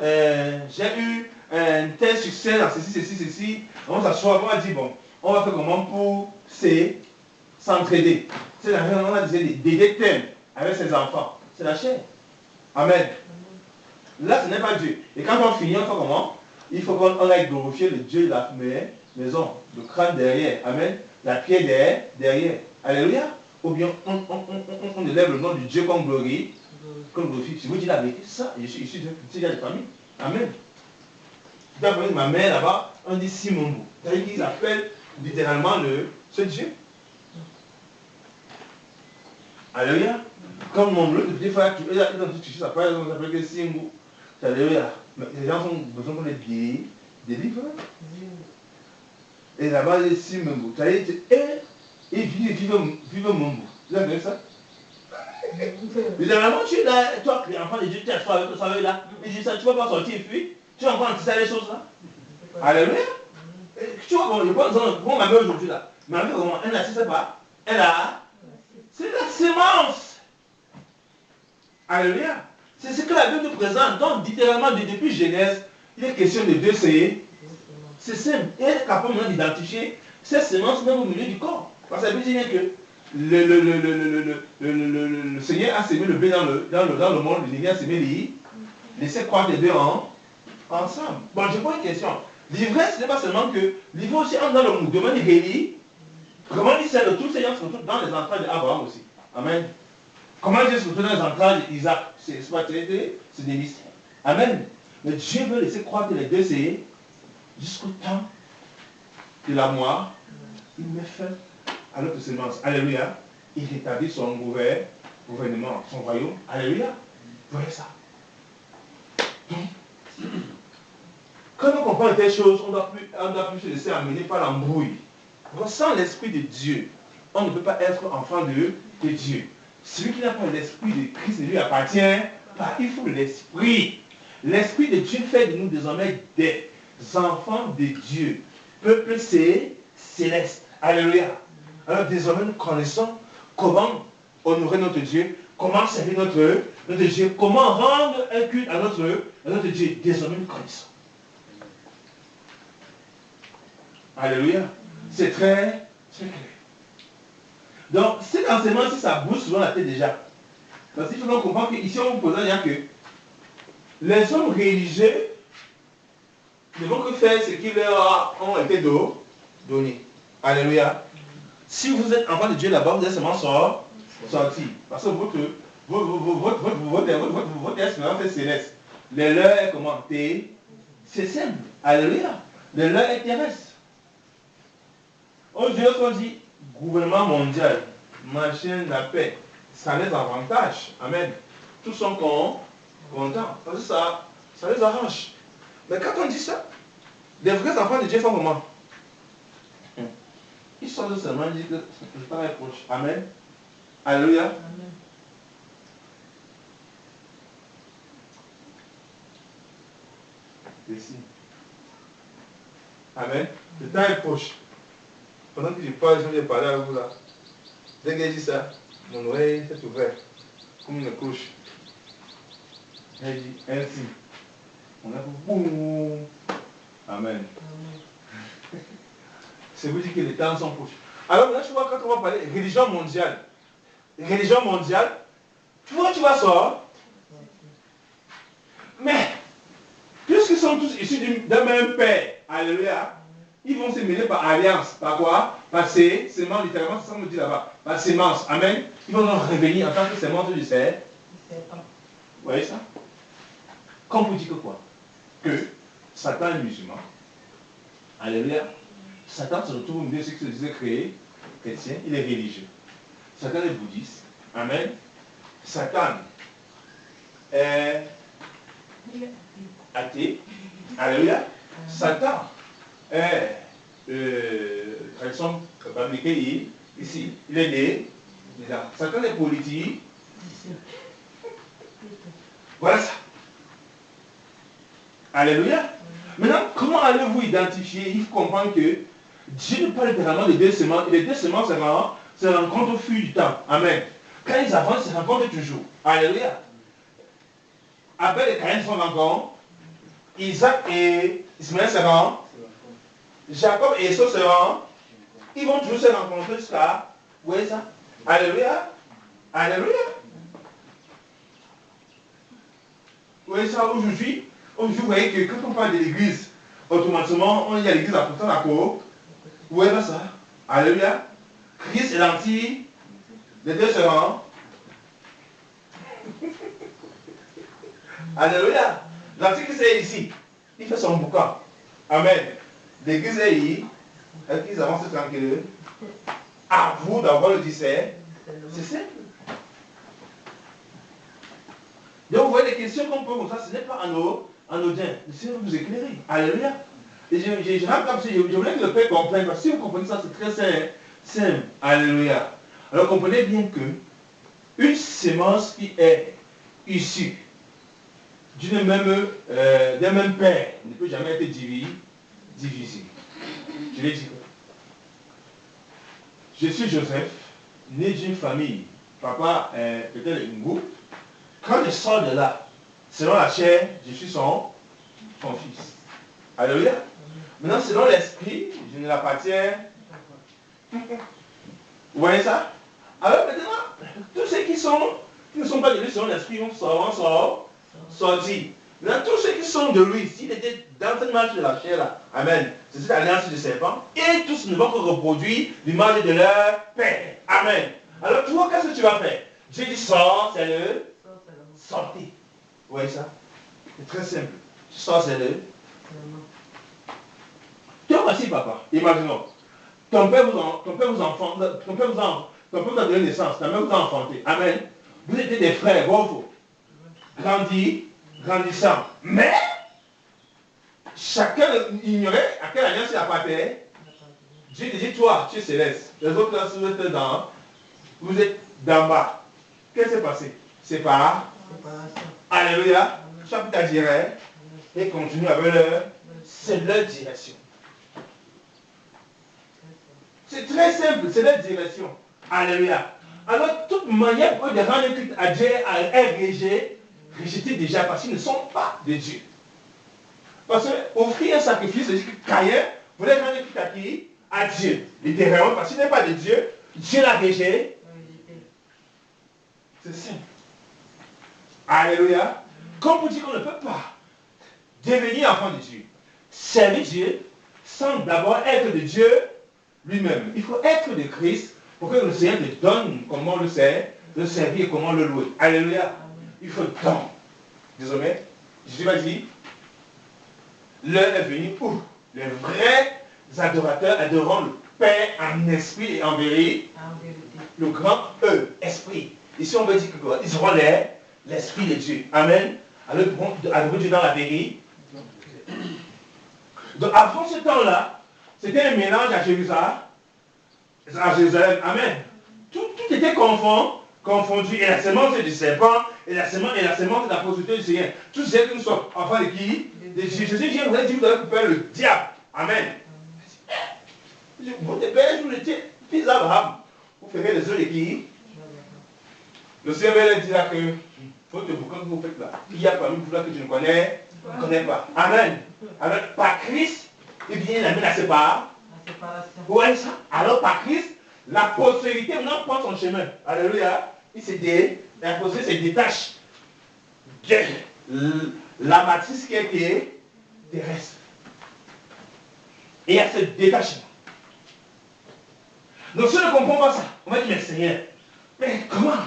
j'ai eu un tel succès dans ceci, on va s'asseoir, on va dire, bon, on va faire comment pour s'entraider. C'est la raison, on a dit des thèmes avec ses enfants, c'est la chair. Amen. Là, ce n'est pas Dieu. Et quand on finit, on fait comment? Il faut qu'on aille glorifier le Dieu de la maison, le crâne derrière, amen, la pierre derrière. Alléluia. Ou bien on élève le nom du Dieu qu'on glorifie. Si vous dites la vérité, ça, je suis issu de famille. Amen. D'après ma mère là-bas, on dit Simon. C'est-à-dire qu'ils appellent littéralement ce Dieu. Alléluia. Comme mon bleu, des fois, tu ça s'appelle que Simon. Alléluia. Mais les gens ont besoin qu'on les délivre. Et là-bas, les Simon. Et Et vive mon bout. Vous avez vu ça? Généralement, tu es là, toi, l'enfant de Dieu, tu es assis avec le soleil là. Il dit ça, tu ne vas pas sortir et fuir. Tu es encore en train de les choses là. Alléluia. Tu vois, bon, je prends exemple, ma mère aujourd'hui là. Ma mère, elle n'assiste pas. Elle a. C'est la sémence. Alléluia. C'est ce que la Bible nous présente. Donc, littéralement, depuis Genèse, il est question de deux séries. C'est simple. Et elle est capable maintenant d'identifier cette sémence même au milieu du corps. Parce que ça veut dire que le Seigneur a sémé le blé dans le monde, le Seigneur a sémé les. Laissez croire les deux ensemble. Bon, je pose une question. L'ivresse, ce n'est pas seulement que l'ivresse aussi entre dans le domaine religieux. Comment il sait de tout Seigneur se retrouve dans les entrailles d'Abraham aussi. Amen. Comment Dieu se retrouve dans les entrailles d'Isaac. C'est pas traité, c'est des mystères. Amen. Mais Dieu veut laisser croire que les deux c'est jusqu'au temps de la mort. Il met fin à notre sémence. Alléluia. Il rétablit son gouvernement, son royaume. Alléluia. Vous voyez ça. Donc, quand on comprend telles choses, on ne doit plus se laisser amener par l'embrouille. Sans l'Esprit de Dieu, on ne peut pas être enfant de Dieu. Celui qui n'a pas l'Esprit de Christ ne lui appartient pas. Il faut l'Esprit. L'Esprit de Dieu fait de nous désormais des enfants de Dieu. Peuple céleste. Alléluia. Alors désormais nous connaissons comment honorer notre Dieu, comment servir notre Dieu, comment rendre un culte à notre Dieu. Désormais nous connaissons. Alléluia. C'est très clair. Donc, cet enseignement, si ça bouge souvent la tête déjà. Parce qu'il faut comprendre qu'ici, on vous pose dire que les hommes religieux ne vont que faire ce qui leur ont été donné. Alléluia. Si vous êtes enfant de Dieu là-bas, vous êtes seulement sorti. Parce que votre espérance est céleste. Le leur est comment? C'est simple. Alléluia. Le leur est terrestre. Aujourd'hui, on dit gouvernement mondial, machin, la paix, ça les avantage. Amen. Tous sont contents. Parce que ça les arrange. Mais quand on dit ça, les vrais enfants de Dieu font comment? Ils sont seulement dit que le temps est proche. Amen. Alléluia. Amen. Ici. Amen. Le temps est proche. Pendant que je parle, je vais parler à vous là. Dès que j'ai dit ça, mon oreille s'est ouverte, comme une cloche. Elle dit ainsi. On a fait boum. Amen. C'est vous dire que les temps sont proches. Alors là, tu vois, quand on va parler religion mondiale, tu vois, tu vas sortir. Mais, puisqu'ils sont tous issus d'un même père, alléluia. Ils vont se mêler par alliance. Par quoi? Par sémence, littéralement, c'est ça qu'on dit là-bas. Par sémence. Amen. Ils vont donc revenir en tant que sémence du serpent. Vous voyez ça? Comme vous dites que quoi? Que Satan est musulman. Alléluia. Satan se retrouve au milieu de ceux qui se disaient créés chrétiens. Il est religieux. Satan est bouddhiste. Amen. Satan est athée. Alléluia. Satan tradition fabriquée ici. Il est né là. Satan est politique. Voilà ça. Alléluia. Maintenant, comment allez-vous identifier? Il faut comprendre que Dieu ne parle littéralement de deux semences. Et les deux semences se rencontrent au fil du temps. Amen. Quand ils avancent, ils se rencontrent toujours. Alléluia. Abel et Caïn se rencontrent. Isaac et Ismaël se rencontrent. Jacob et Esau se rencontrent. Ils vont toujours se rencontrer jusqu'à... Vous voyez ça? Alléluia. Alléluia. Vous voyez ça aujourd'hui? Aujourd'hui, vous voyez que quand on parle de l'église, automatiquement, on y a l'église à pourtant à quoi? Vous voyez pas ça? Alléluia. Christ est l'anti. Les deux se rencontrent. Alléluia. L'antichrist est ici. Il fait son boucan. Amen. L'église est ici. Et qu'ils avancent tranquillement. À vous d'avoir le discernement. C'est simple. Donc vous voyez les questions qu'on peut comme ça, ce n'est pas anodin. Le Seigneur vous éclairer. Alléluia. Et je voulais que le Père comprenne, parce que si vous comprenez ça, c'est très simple. simple. Alléluia. Alors comprenez bien que une sémence qui est issue d'un même père ne peut jamais être divisée. Je l'ai dit. Je suis Joseph, né d'une famille. Papa est peut-être une goutte. Quand je sors de là, selon la chair, je suis son fils. Alléluia. Maintenant, selon l'esprit, je ne l'appartiens. Vous voyez ça? Alors maintenant, tous ceux qui ne sont pas de lui selon l'esprit vont sortir. Maintenant, tous ceux qui sont de lui, s'il était dans cette marche de la chair là, amen, c'est cette alliance du serpent, et tous ne vont que reproduire l'image de leur père. Amen. Alors toi, qu'est-ce que tu vas faire? Dieu dit sors, c'est le sortir. Vous voyez ça? C'est très simple. Tu sors, c'est le. Toi aussi, papa, imaginons. Ton père vous a donné naissance, ta mère vous a enfanté. Amen. Vous étiez des frères, bon, grandissant. Mais, chacun ignorait à quelle alliance il appartenait. Dieu dit, toi, tu es céleste. Les autres là, vous êtes d'en bas. Qu'est-ce qui s'est passé? C'est pas. Alléluia. Chaque dirait et continue avec c'est leur direction. C'est très simple, c'est leur direction. Alléluia. Alors, toute manière pour eux de rendre un culte à Dieu est rejeté déjà parce qu'ils ne sont pas de Dieu. Parce que offrir un sacrifice, c'est que Caïn voulait rendre un culte à qui? À Dieu. Littéralement, parce qu'il n'est pas de Dieu, Dieu l'a rejeté. C'est simple. Alléluia. Comme vous dites qu'on ne peut pas devenir enfant de Dieu, servir Dieu, sans d'abord être de Dieu lui-même. Il faut être de Christ pour que le Seigneur te donne comment le servir et comment le louer. Alléluia. Il faut le temps. Désormais, Jésus va dire, l'heure est venue où les vrais adorateurs adoreront le Père en esprit et en vérité. Le grand E, esprit. Ici, on veut dire que ils auront l'esprit de Dieu. Amen. Alors, ils pourront adorer Dieu dans la vérité. Donc, avant ce temps-là, c'était un mélange à Jérusalem. Amen. Tout était confondu. Et la semence du serpent, et la semence de la prostituée du Seigneur. Tout ce qui nous soit enfant de qui? De Jésus. Jésus vous a dit, vous devez couper le diable. Amen. Vous père, vous étiez fils d'Abraham. Vous ferez les œufs de qui? Le Seigneur va dire là que, faut que vous faites là. Il y a parmi vous là que je ne connais pas. Amen. Alors, par Christ, il vient l'amener à séparation. Ouais, ça. Alors, par Christ, la postérité maintenant prend son chemin. Alléluia. La postérité se détache de la matrice qui est terrestre. Et il y a ce détachement. Donc, si on ne comprend pas ça, on va dire, mais Seigneur, mais comment?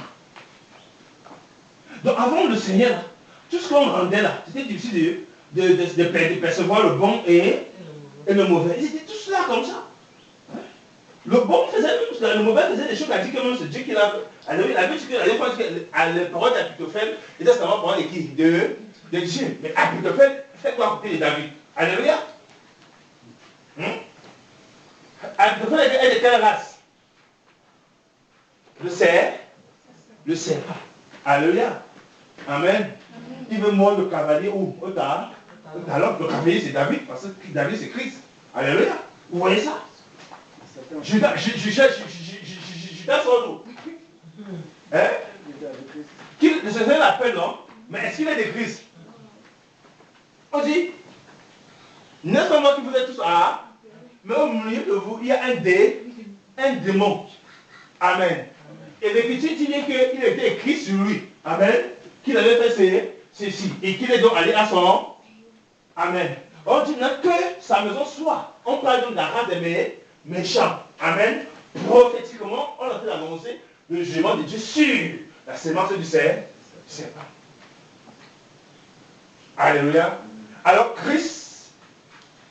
Donc, avant le Seigneur, tout ce qu'on rendait là, c'était difficile de percevoir le bon et le mauvais. Ils étaient tous là comme ça. Le bon faisait le mauvais faisait des choses à dire que même c'est Dieu qui l'a. Il avait dit que la parole d'Apitophel était seulement la parole de qui? De Dieu. Mais Apitophel fait quoi à côté de David? Alléluia. Apitophel est de quelle race? Le serpent. Alléluia. Amen. Il veut mordre le cavalier où? Au talon. Le cavalier c'est David, parce que David c'est Christ. Alléluia. Vous voyez ça? Judas sort d'où? Hein? Le Seigneur l'appelle, non? Mais est-ce qu'il est de Christ? On dit, n'est-ce pas moi qui vous êtes tous à, mais au milieu de vous, il y a un démon. Amen. Et l'Écriture dit qu'il était écrit sur lui. Amen. Qu'il avait fait ceci. Et qu'il est donc allé à son. Amen. On dit que sa maison soit. On parle donc de la race des méchants. Amen. Prophétiquement, on a fait annoncer le jugement de Dieu sur la sémence du serpent. Alléluia. Alors Christ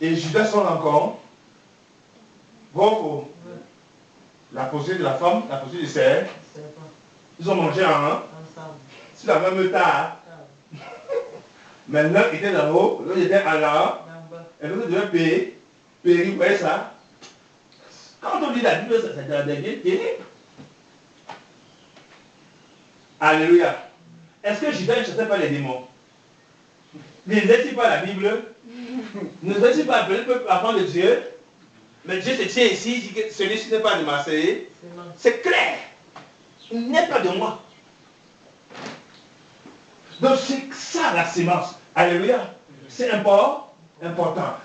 et Judas sont encore. Bon, la posture de la femme, la posture du serpent. Ils ont mangé ensemble. Sur la même table. Mais l'un était là haut, l'autre était à là. Et l'autre devait périr. Vous voyez ça? Quand on lit la Bible, ça devient terrible. Alléluia. Est-ce que Judas ne chassait pas les démons? Ne lisait-il pas la Bible? Ne lisait-il pas appeler le peuple avant de Dieu? Mais Dieu se tient ici, il dit que celui-ci n'est pas de Marseille. C'est clair. Il n'est pas de moi. Donc c'est ça la sémence. Alléluia. C'est important.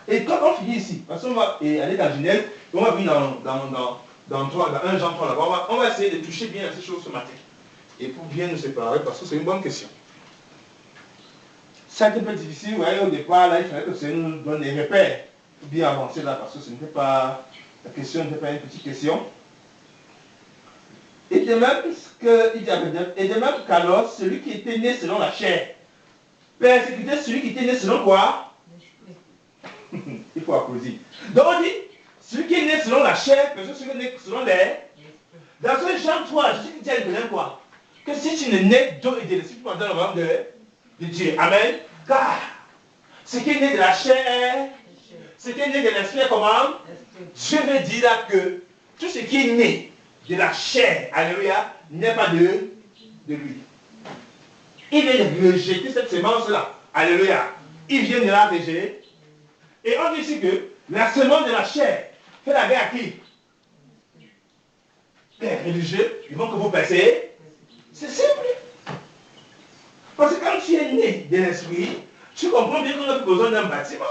Et quand on finit ici, parce qu'on va aller dans Genèse, on va venir dans 1 Jean 3 là-bas, on va essayer de toucher bien à ces choses ce matin. Et pour bien nous séparer, parce que c'est une bonne question. Ça a été un peu difficile, vous voyez, au départ, là, il fallait que le Seigneur nous donne des repères pour bien avancer là, parce que ce n'était pas, la question n'était pas une petite question. Et de même qu'alors, celui qui était né selon la chair, persécutait celui qui était né selon quoi? Il faut applaudir. Donc on dit, celui qui est né selon la chair, persécute celui qui est né selon l'air. Dans ce Jean 3, Jésus dit à Nicolas quoi? Que si tu ne nais d'eau et de l'esprit, tu vas dans le royaume de Dieu. Amen. Car ce qui est né de la chair, ce qui est né de l'esprit, comment? Je veux dire là que tout ce qui est né de la chair, alléluia, n'est pas de lui. Il vient de rejeter cette semence-là. Alléluia. Il vient de la rejeter. Et on dit ici que la semence de la chair fait la guerre à qui? Les religieux, ils vont que vous passez. C'est simple. Parce que quand tu es né de l'esprit, tu comprends bien qu'on a besoin d'un bâtiment.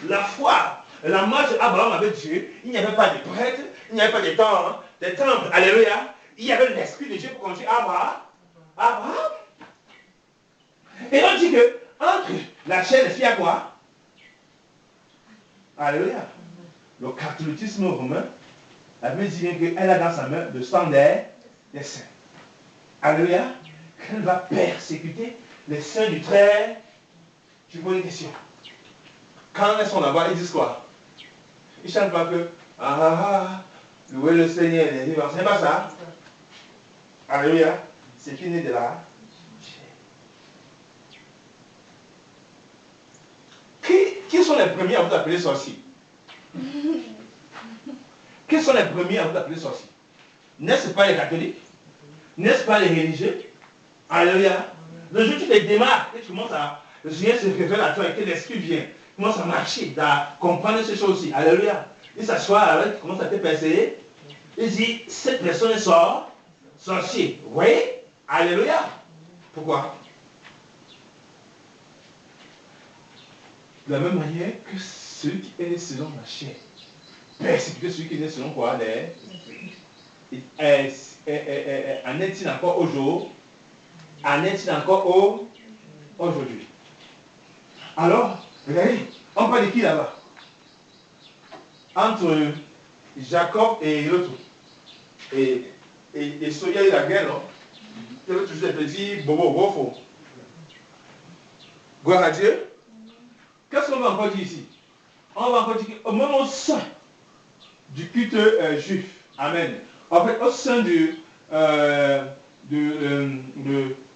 La foi, la marche d'Abraham avec Dieu, il n'y avait pas de prêtres, il n'y avait pas de temples, alléluia. Il y avait l'esprit de Dieu pour construire Abraham. Et on dit que entre la chair et l'esprit, il y a quoi? Alléluia. Le catholicisme romain avait dit bien qu'elle a dans sa main le sang des saints. Alléluia. Qu'elle va persécuter les saints du très. Tu poses une question. Quand elles sont là-bas, ils disent quoi? Ils ne chantent pas que louez le Seigneur des vivants. Ce n'est pas ça. Alléluia. C'est qui est né de là. Qui sont les premiers à vous appeler sorciers? Qui sont les premiers à vous appeler sorciers? N'est-ce pas les catholiques? N'est-ce pas les religieux? Alléluia. Le jour où tu te démarres et tu commences à Dieu se révèle à toi et que l'esprit vient, commence à marcher, à comprendre ces choses-ci. Alléluia. Il s'assoit avec, il commence à te percer. Il dit, cette personne sort sorcier. Oui. Alléluia. Pourquoi? De la même manière que celui qui est né selon la chair persécuter celui qui est né selon quoi? En est-il encore aujourd'hui? En est-il encore aujourd'hui? Alors, regardez, on parle de qui là-bas? Entre Jacob et l'autre. Et Soya et la guerre, non? Il y avait toujours des petits bobo. Gloire à Dieu. Qu'est-ce qu'on va encore dire ici? On va encore dire qu'au moment au sein du culte juif, amen. En fait, au sein de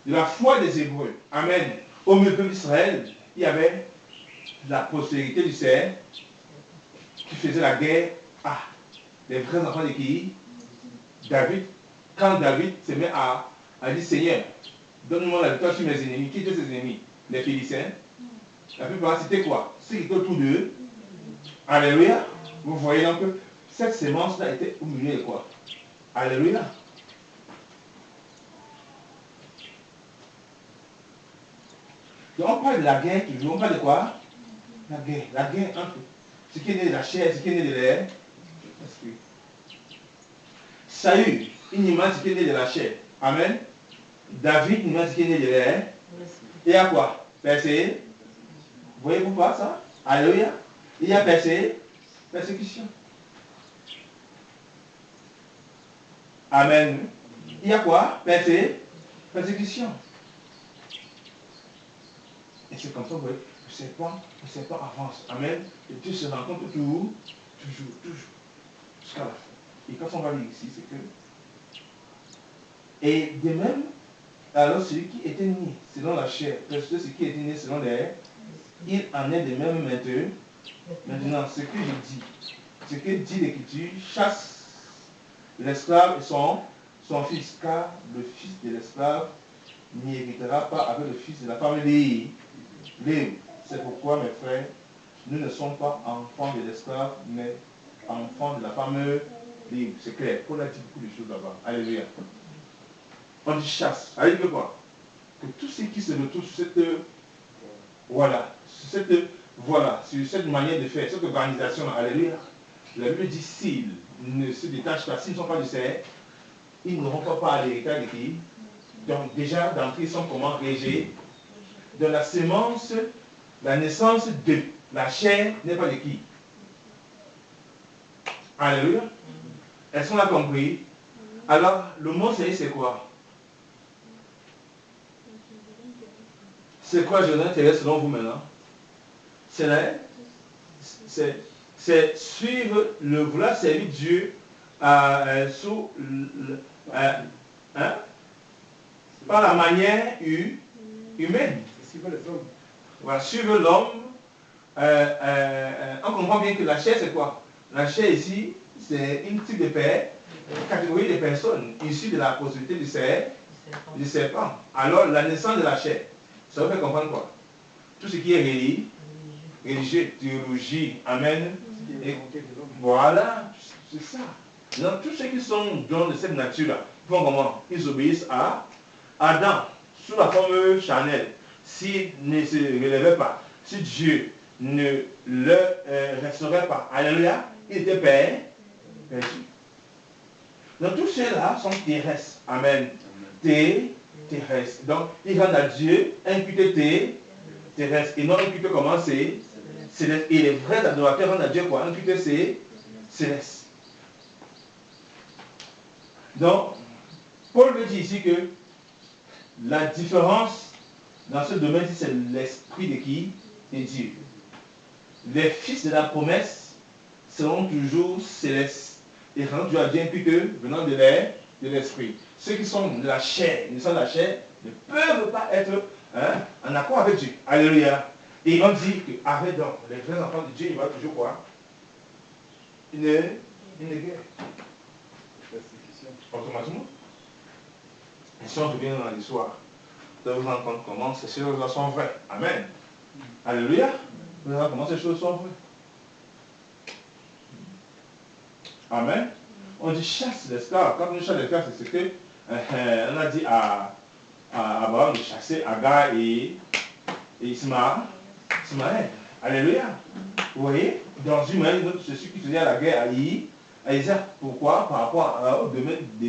la foi des Hébreux, amen. Au milieu d'Israël, il y avait la postérité du Seigneur qui faisait la guerre à les vrais enfants de qui? David. Quand David se met à dire Seigneur, donne-moi la victoire sur mes ennemis. Qui étaient ses ennemis? Les Philistins. La plupart, c'était quoi? Ceux qui étaient autour d'eux. Alléluia. Vous voyez donc que cette sémence-là était au milieu de quoi? Alléluia. Donc on parle de la guerre toujours. On parle de quoi? La guerre. La guerre entre ce qui est né de la chair, ce qui est né de l'air. Saül, une image ce qui est né de la chair. Amen. David, une image ce qui est né de l'air. Et à quoi? Persécution. Voyez-vous pas ça? Alléluia. Il y a persécution. Amen. Il y a quoi? Persécution. Et c'est comme ça, vous voyez, le serpent avance. Amen. Et Dieu se rencontre toujours. Jusqu'à la fin. Et quand on va lire ici, c'est que. Et de même, alors celui qui était né selon la chair, versus ce qui était né selon l'air, il en est de même maintenant. Maintenant, ce que je dis, ce que dit l'Écriture, chasse l'esclave et son fils, car le fils de l'esclave n'héritera pas avec le fils de la femme libre. C'est pourquoi, mes frères, nous ne sommes pas enfants de l'esclave, mais enfants de la femme libre. C'est clair. Paul a dit beaucoup de choses là-bas. Alléluia. On dit chasse. Ça veut dire quoi? Que tous ceux qui se retrouvent sur cette sur cette manière de faire, cette organisation, alléluia. La Bible dit s'ils ne se détachent pas, s'ils ne sont pas du Seigneur, ils n'auront pas à l'héritage de qui? Donc déjà d'entrée, ils sont comment régés? De la sémence, la naissance de la chair n'est pas de qui? Alléluia. Est-ce qu'on a compris? Alors, le mot c'est quoi? C'est quoi je l'intéresse selon vous maintenant? C'est suivre le vouloir servir Dieu sous par la manière humaine. Suivre les hommes. Voilà, suivre l'homme. On comprend bien que la chair c'est quoi? La chair ici, c'est une type de catégorie de personnes issues de la possibilité du serpent. Alors la naissance de la chair, ça vous fait comprendre quoi? Tout ce qui est religieux, théologie, amen. Et voilà, c'est ça. Donc tous ceux qui sont dans de cette nature-là, font comment? Ils obéissent à Adam, sous la forme charnelle. S'il ne se relevait pas, si Dieu ne le restaurait pas, alléluia, il était perdu. Donc tous ceux-là sont terrestres, amen. Terrestres. Donc ils rendent à Dieu imputé terrestre et non imputé comment c'est céleste. Et les vrais adorateurs rendent à Dieu quoi? Imputé c'est céleste. Donc Paul veut dire ici que la différence dans ce domaine, c'est l'esprit de qui? De Dieu. Les fils de la promesse seront toujours célestes et rendus à Dieu imputés venant de l'esprit. Ceux qui sont de la chair, ne peuvent pas être en accord avec Dieu. Alléluia. Et on dit qu'avec donc les vrais enfants de Dieu, il va toujours quoi? Une guerre. Automatiquement. Et si on revient dans l'histoire, vous vous rendez compte comment ces choses-là sont vraies. Amen. Alléluia. Vous vous rendez compte comment ces choses sont vraies. Amen. On dit chasse l'esclave. Quand on chasse l'esclave, c'est ce que on a dit à Abraham de chasser Agar et Ismaël. Alléluia. Vous voyez, dans une manière ou d'une autre, c'est celui qui faisait la guerre à Isaac. Pourquoi? Par rapport au domaine de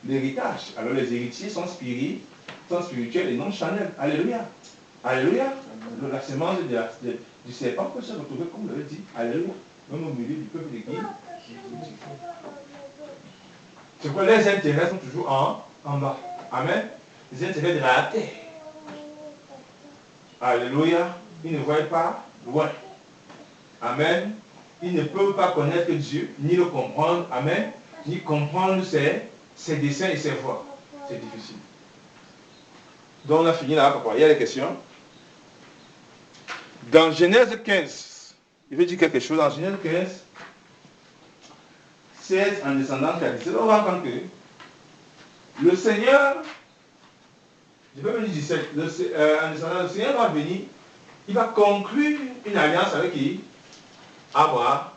l'héritage. Alors les héritiers sont spirituels et non charnels. Alléluia. Alléluia. La semence du serpent peut se retrouver, comme vous l'avez dit. Alléluia. Même au milieu du peuple de qui? C'est quoi? Les intérêts sont toujours en bas. Amen. Les intérêts de la terre. Alléluia. Ils ne voient pas loin. Amen. Ils ne peuvent pas connaître Dieu, ni le comprendre. Amen. Ni comprendre ses desseins et ses voies. C'est difficile. Donc on a fini là, papa. Il y a des questions. Dans Genèse 15, il veut dire quelque chose. Dans Genèse 15, 16 en descendant jusqu'à 17, on va comprendre que le Seigneur, je peux me dire 17, en descendant, le Seigneur va venir, il va conclure une alliance avec qui? Abraham.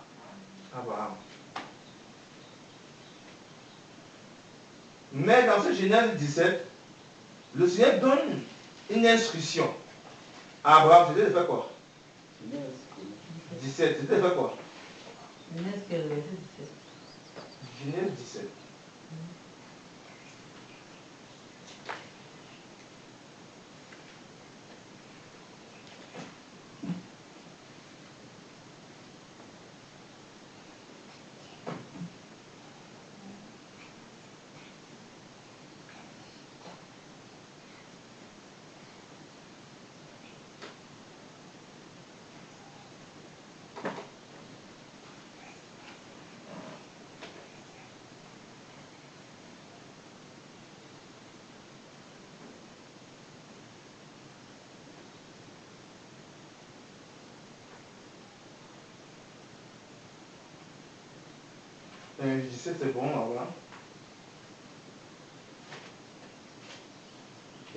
Mais dans ce Genèse 17, le Seigneur donne une instruction à Abraham. C'était de faire quoi? 17, c'était de faire quoi? Genèse 17. 17, c'est bon, voilà.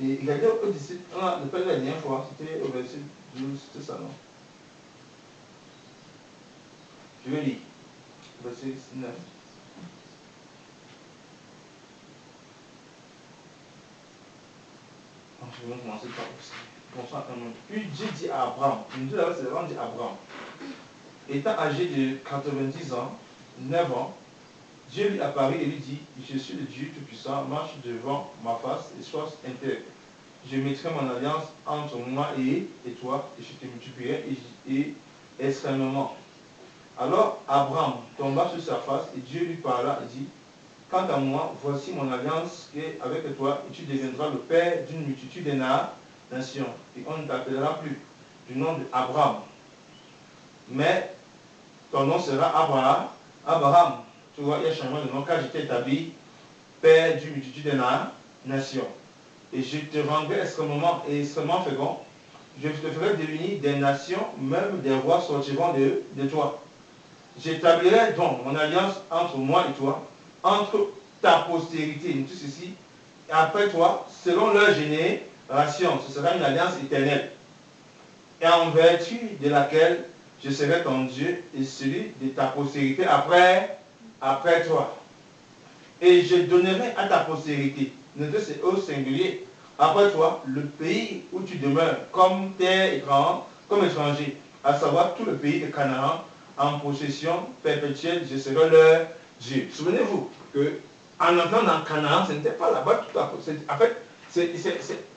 Et regardez au 17, on a pas la dernière fois, c'était au verset 12, c'était ça, non? Je vais lire, verset 9. Je vais commencer par ça. Puis Dieu dit à Abraham, Dieu là-bas c'est vraiment dit à Abraham, étant âgé de 90 ans, 9 ans, Dieu lui apparut et lui dit, je suis le Dieu Tout-Puissant, marche devant ma face et sois intègre. Je mettrai mon alliance entre moi et toi, et je te multiplierai et extrêmement. Alors Abraham tomba sur sa face et Dieu lui parla et dit, quant à moi, voici mon alliance qui est avec toi, et tu deviendras le père d'une multitude de nations. Et on ne t'appellera plus du nom d'Abraham, mais ton nom sera Abraham. Tu vois, il y a un changement de nom car je t'ai établi père d'une multitude de nations. Et je te rendrai extrêmement fécond. Je te ferai devenir des nations, même des rois sortiront de toi. J'établirai donc mon alliance entre moi et toi, entre ta postérité, tout ceci, et après toi, selon leur génération, ce sera une alliance éternelle, et en vertu de laquelle je serai ton Dieu et celui de ta postérité après toi. Et je donnerai à ta postérité, notez c'est au singulier, après toi, le pays où tu demeures comme terre comme étranger, à savoir tout le pays de Canaan, en possession perpétuelle, je serai leur Dieu. Souvenez-vous que en entrant dans Canaan, ce n'était pas là-bas tout à fait. En fait,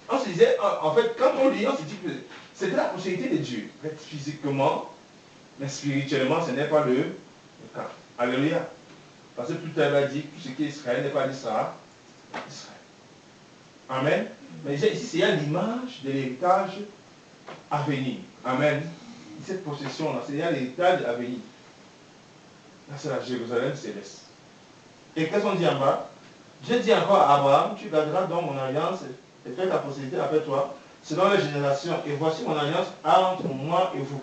on se disait, en fait, quand on lit, on se dit que c'était la possibilité de Dieu. En fait, physiquement, mais spirituellement, ce n'est pas le cas. Alléluia. Parce que plus tard, il a dit que ce qui est Israël n'est pas d'Israël. Amen. Mais ici, c'est l'image de l'héritage à venir. Amen. Cette possession-là, c'est l'héritage à venir. Là, c'est la Jérusalem céleste. Et qu'est-ce qu'on dit en bas? Dieu dit encore à Abraham, tu garderas donc mon alliance et fais ta postérité après toi, selon les générations. Et voici mon alliance entre moi et vous,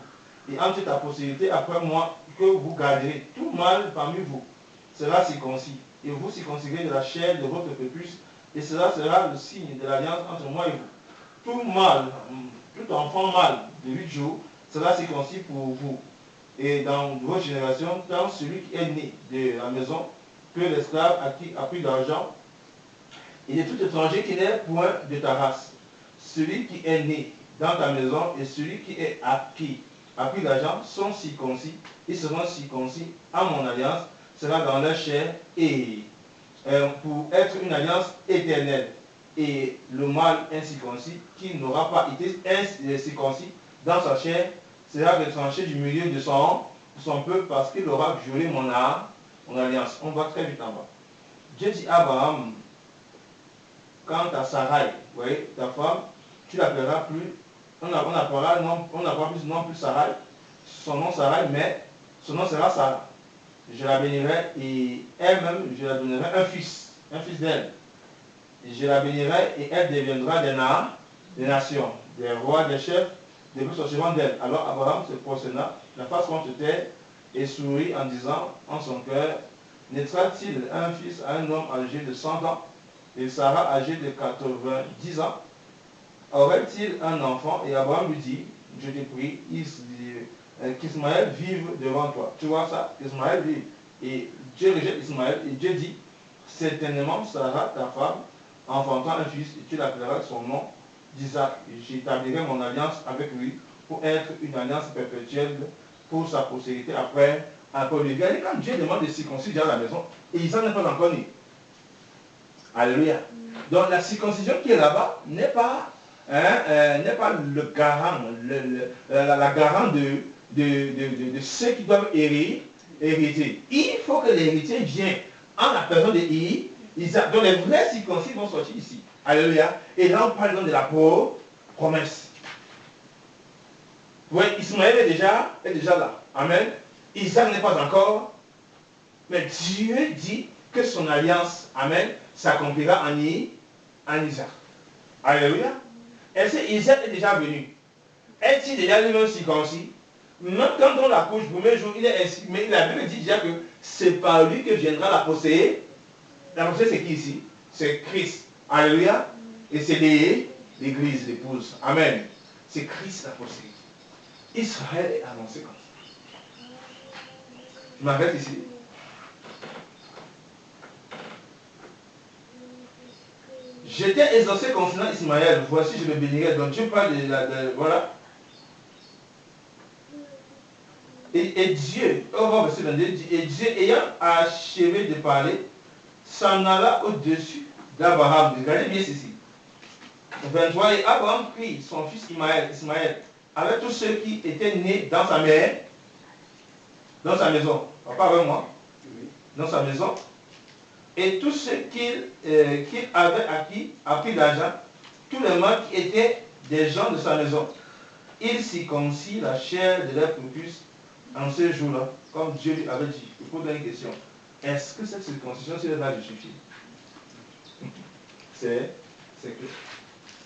et entre ta postérité après moi, que vous garderez. Tout mâle parmi vous sera circoncis, et vous circoncirez de la chair de votre prépuce, et cela sera le signe de l'alliance entre moi et vous. Tout mâle, tout enfant mâle de 8 jours sera circoncis pour vous. Et dans vos générations, tant celui qui est né de la maison que l'esclave a pris d'argent, et de tout étranger qui n'est point de ta race. Celui qui est né dans ta maison et celui qui est a pris d'argent sont circoncis. Ils seront circoncis à mon alliance, sera dans leur chair et pour être une alliance éternelle. Et le mâle incirconcis qui n'aura pas été circoncis dans sa chair sera retranché du milieu de son peuple parce qu'il aura violé mon alliance. On va très vite en bas. Dieu dit à Abraham, quant à Sarai, vous voyez, ta femme, tu l'appelleras plus, on n'appellera plus Sarai, son nom Sarai, mais son nom sera Sarah. Je la bénirai et elle-même, je la donnerai un fils d'elle. Je la bénirai et elle deviendra des nations, des rois, des chefs, des peuples sortiront d'elle. Alors Abraham se prosterna, la face contre terre, et sourit en disant en son cœur, naîtra-t-il un fils à un homme âgé de 100 ans et Sarah âgée de 90 ans? Aurait-il un enfant? Et Abraham lui dit, je te prie, qu'Ismaël vive devant toi. Tu vois ça? Ismaël vive. Et Dieu rejette Ismaël et Dieu dit, certainement Sarah, ta femme, enfantera un fils et tu l'appelleras son nom d'Isaac. J'établirai mon alliance avec lui pour être une alliance perpétuelle pour sa postérité après lui. Regardez, quand Dieu demande de circoncire à la maison, et Isaac n'est pas encore né. Alléluia. Donc la circoncision qui est là-bas n'est pas le garant, la garant de ceux qui doivent hériter. Il faut que l'héritier vienne en la personne d'Isaac. Donc les vrais circoncis vont sortir ici. Alléluia. Et là on parle donc de la promesse. Oui, Ismaël est déjà là. Amen. Isaac n'est pas encore. Mais Dieu dit que son alliance, amen, s'accomplira en Isaac. Alléluia. Est-ce que Isaac est déjà venu? Est-il déjà lui-même circoncis? Même quand on l'accouche, le premier jour, il est ainsi. Mais la Bible dit déjà que c'est par lui que viendra la posséder. La posséder, c'est qui ici? C'est Christ. Alléluia. Et c'est l'Église, l'épouse. Amen. C'est Christ la posséder. Israël est avancé comme ça. Je m'arrête ici. J'étais exaucé concernant Ismaël. Voici, je le bénirai. Donc Dieu parle voilà. Et Dieu, on va verset 22, et Dieu ayant achevé de parler, s'en alla au-dessus d'Abraham. Regardez bien ceci. 23, et Abraham prit son fils Ismaël, avec tous ceux qui étaient nés dans sa mère, dans sa maison. Pas avec moi. Dans sa maison. Et tous ceux qu'il avait appris d'argent, tous les morts qui étaient des gens de sa maison. Il circoncis la chair de leur prépuce en ce jour-là, comme Dieu lui avait dit. Je pose une question. Est-ce que cette circoncision va justifier? C'est que,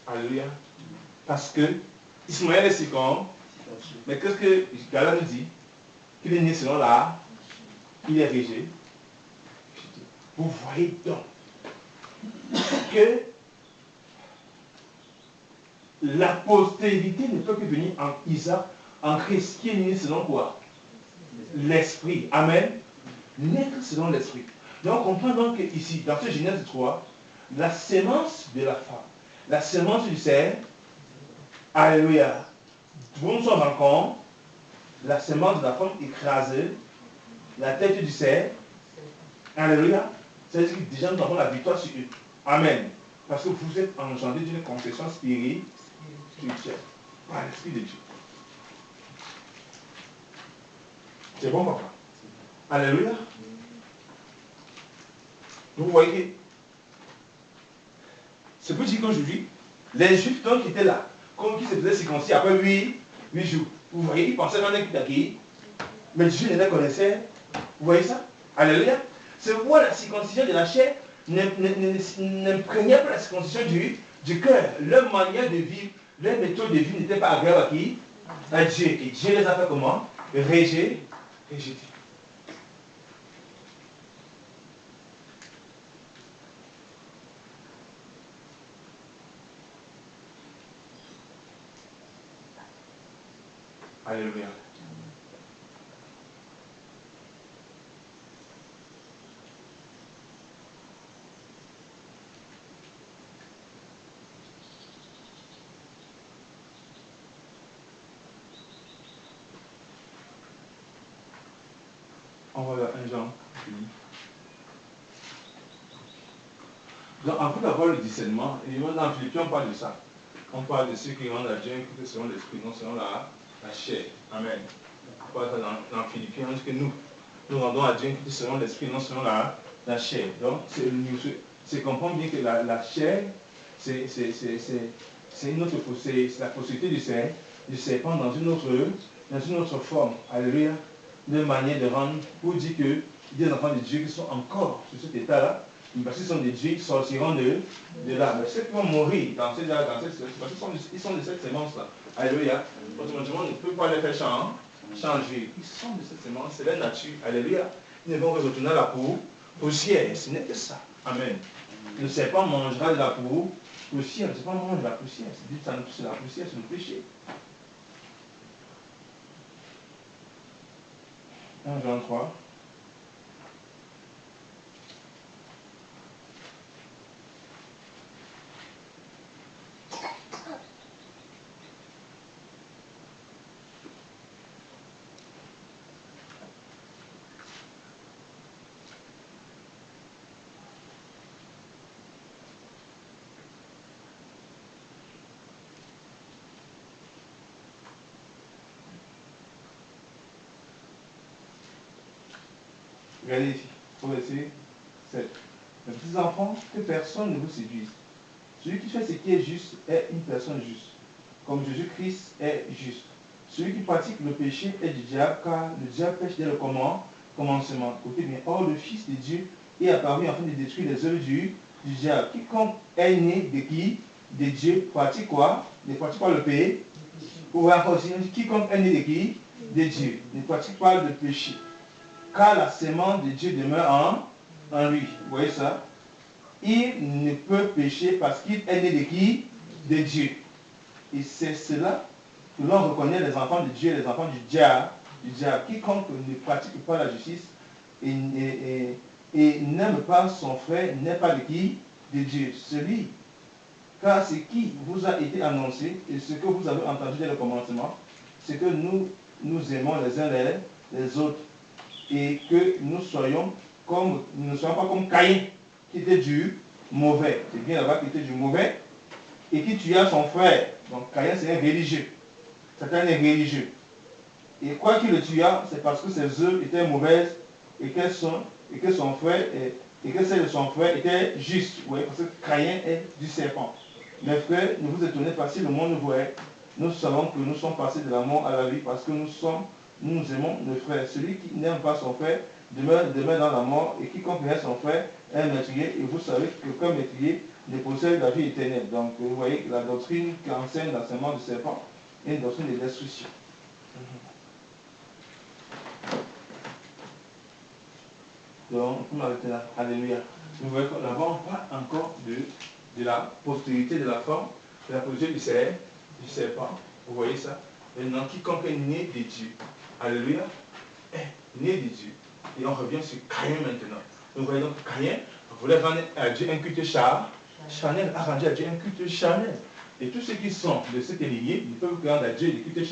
alléluia, parce que Ismaël est circoncis, mais qu'est-ce que Gala nous dit? Qu'il est né selon là, il est régé. Vous voyez donc que la postérité ne peut que venir en Isaac, en Christ, qui est né selon quoi? L'esprit. Amen. Naître selon l'esprit. Donc on comprend donc ici, dans ce Genèse 3, la sémence de la femme, la sémence du cerf, alléluia, nous nous sommes encore, la sémence de la femme écrasée, la tête du cerf, alléluia, c'est-à-dire que déjà nous avons la victoire sur eux. Amen. Parce que vous êtes engendrés d'une conception spirituelle par l'Esprit de Dieu. C'est bon, papa? Alléluia. Vous voyez, c'est pour dire qu'aujourd'hui, les Juifs donc qui étaient là, comme qui se faisaient circoncis après 8 jours, vous voyez, ils pensaient qu'on est d'acquis, mais Dieu les connaissait. Vous voyez ça? Alléluia. C'est pourquoi la circoncision de la chair n'imprégnait pas la circoncision du cœur. Leur manière de vivre, leur méthode de vie n'était pas agréable à qui? À Dieu. Et Dieu les a fait comment? Rejeter. Alléluia. On va vers 1 Jean. Donc, après d'avoir le discernement, et dans Philippiens, on parle de ça. On parle de ceux qui rendent à Dieu écouter selon l'esprit, non selon la chair. Amen. On parle dans Philippiens, on dit que nous rendons à Dieu écouter selon l'esprit, non selon la chair. Donc, c'est comprendre bien que la chair, c'est la possibilité du serpent dans une autre forme. Alléluia. De manière de rendre, pour dire que des enfants de Dieu qui sont encore sur cet état-là, parce qu'ils sont des dieux, ils sortiront de là. Mais ceux qui vont mourir dans cette situation, ils sont de cette sémence-là. Alléluia. Autrement, on ne peut pas les faire changer. Ils sont de cette sémence, c'est leur nature. Alléluia. Ils ne vont que retourner à la poussière. Ce n'est que ça. Amen. Le serpent mangera de la poussière. Le serpent mange de la poussière. C'est la poussière, c'est le péché. 1 Jean 3. Regardez ici, au verset 7. Mes petits enfants, que personne ne vous séduise. Celui qui fait ce qui est juste est une personne juste, comme Jésus-Christ est juste. Celui qui pratique le péché est du diable, car le diable pêche dès le commencement. Écoutez bien, or le Fils de Dieu est apparu afin de détruire les œuvres du diable. Quiconque est né de qui? De Dieu, pratique quoi? Ne pratique pas le péché. Ou encore aussi, quiconque est né de qui? de Dieu, ne pratique pas le péché, car la sémence de Dieu demeure en lui. Vous voyez ça? Il ne peut pécher parce qu'il est né de qui? De Dieu. Et c'est cela que l'on reconnaît les enfants de Dieu et les enfants du diable. Quiconque ne pratique pas la justice et n'aime pas son frère n'est pas de qui? De Dieu. Celui, car ce qui vous a été annoncé et ce que vous avez entendu dès le commencement, c'est que nous aimons les uns les autres et que nous ne soyons pas comme Caïn qui était du mauvais. C'est bien là-bas qui était du mauvais et qui tua son frère. Donc Caïn c'est un religieux. C'est un religieux. Et quoi qu'il le tua, c'est parce que ses œuvres étaient mauvaises et que son frère et que celle de son frère était juste. Oui, parce que Caïn est du serpent. Mes frères, ne vous étonnez pas si le monde vous est. Nous savons que nous sommes passés de la mort à la vie parce que nous aimons nos frères. Celui qui n'aime pas son frère demeure dans la mort et quiconque aime son frère est un meurtrier. Et vous savez que comme meurtrier ne possède la vie éternelle. Donc vous voyez la doctrine qui enseigne l'enseignement du serpent est une doctrine de destruction. Donc, on m'arrête là. Alléluia. Vous voyez que là-bas, on parle encore de la postérité de la femme, de la postérité du serpent. Vous voyez ça? Maintenant, quiconque est né de Dieu, alléluia, est né de Dieu. Et on revient sur Caïn maintenant. Vous voyez donc Caïn voulait rendre à Dieu un culte charnel, a rendu à Dieu un culte charnel. Et tous ceux qui sont de cette lignée, ils peuvent rendre à Dieu des cultes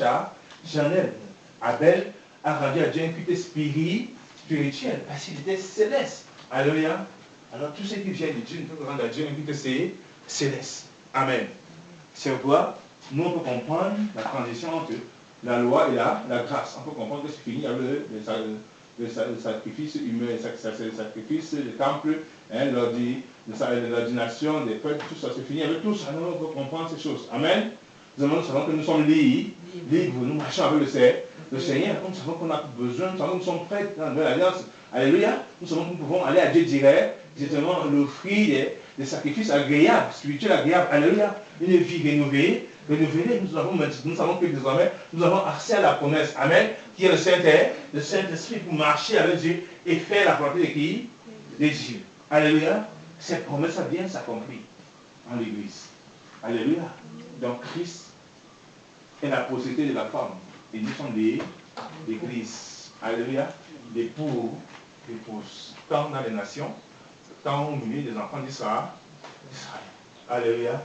charnel. Abel a rendu à Dieu un culte spirituel, parce qu'il était céleste. Alléluia. Alors tous ceux qui viennent de Dieu ne peuvent rendre à Dieu un culte céleste. Amen. C'est pourquoi nous on peut comprendre la transition entre la loi et la grâce. On peut comprendre que c'est fini avec le sacrifice humain, le sacrifice, le temple, hein, l'ordination des prêtres, tout ça, c'est fini avec tout ça. Nous on peut comprendre ces choses. Amen. Nous savons que nous sommes libres, nous marchons avec le Seigneur, nous savons qu'on a besoin, nous savons que nous sommes prêts dans la nouvelle alliance. Alléluia. Nous savons que nous pouvons aller à Dieu directement l'offrir des sacrifices agréables, spirituels agréables. Alléluia. Une vie rénovée. Nous savons que désormais, nous avons accès à la promesse. Amen. Qui est le Saint-Esprit pour marcher avec Dieu et faire la volonté de qui? De Dieu. Alléluia. Cette promesse a bien s'accomplir en l'Église. Alléluia. Donc Christ est la postérité de la femme. Et nous sommes l'Église. Alléluia. L'épouse. Tant dans les nations, tant au milieu des enfants d'Israël. Alléluia.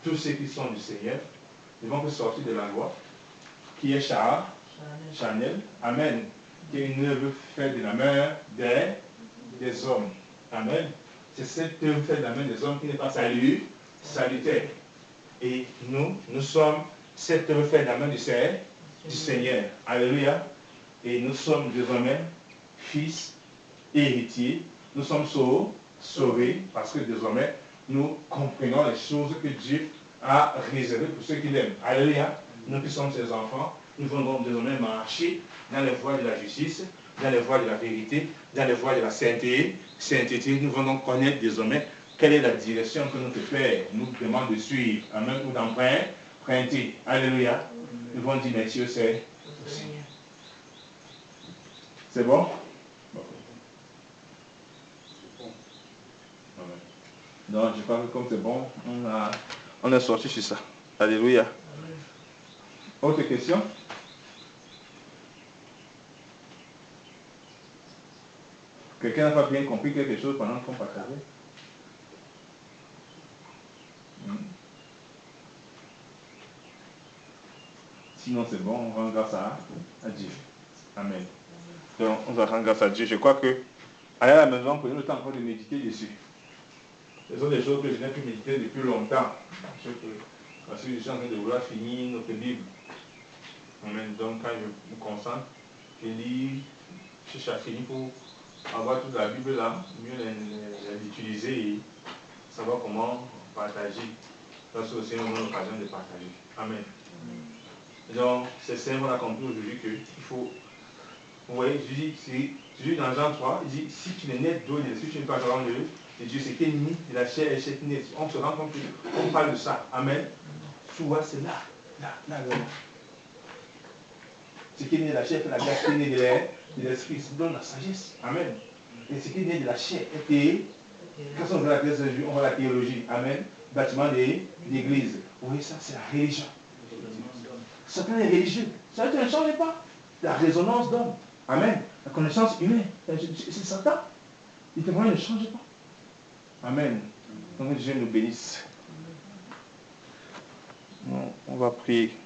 Tous ceux qui sont du Seigneur ne vont que sortir de la loi, qui est charnel. Amen. Qui est une œuvre faite de la main des hommes. Amen. C'est cette œuvre faite de la main des hommes qui n'est pas salutaire. Et nous sommes cette œuvre faite de la main du Seigneur. Alléluia. Et nous sommes désormais fils et héritiers. Nous sommes sauvés parce que désormais nous comprenons les choses que Dieu a réservées pour ceux qui l'aiment. Alléluia. Nous qui sommes ses enfants, nous allons désormais marcher dans les voies de la justice, dans les voies de la vérité, dans les voies de la sainteté. Nous allons donc connaître désormais quelle est la direction que notre Père nous demande de suivre, amen, ou d'emprunter. Alléluia. Nous allons dire merci au Seigneur. C'est bon? Donc, je crois que comme c'est bon, on est sorti sur ça. Alléluia. Autre question? Quelqu'un n'a pas bien compris quelque chose pendant qu'on partageait? Sinon, c'est bon, on rend grâce à Dieu. Amen. Donc, on va rendre grâce à Dieu. Je crois que, aller à la maison, prenez le temps encore de méditer dessus. Ce sont des choses que je n'ai pu méditer depuis longtemps. Parce que je suis en train de vouloir finir notre Bible. Amen. Donc quand je me concentre, je lis, je cherche pour avoir toute la Bible là, mieux l'utiliser et savoir comment partager. Parce que c'est une bonne occasion de partager. Amen. Donc c'est simple, on a compris aujourd'hui qu'il faut. Vous voyez, Jésus dans Jean 3, il dit si tu n'es né d'eau et de l'esprit, tu n'es pas genre de Dieu, c'est qu'il ni de la chair et chair qui naît. On se rend compte qu'on parle de ça. Amen. Souvent c'est là. Ce qui est né de la chair fait la grâce, ce qui est né de l'esprit, ça donne la sagesse. Amen. Et ce qui est né de la chair était, quand on voit la théologie, amen, bâtiment d'église. Vous voyez ça, c'est la religion. Certains est religieux. Certains ne changent pas. La résonance d'homme. Amen. La connaissance humaine. C'est Satan. Il te ne change pas. Amen. Donc Dieu nous bénisse. On va prier.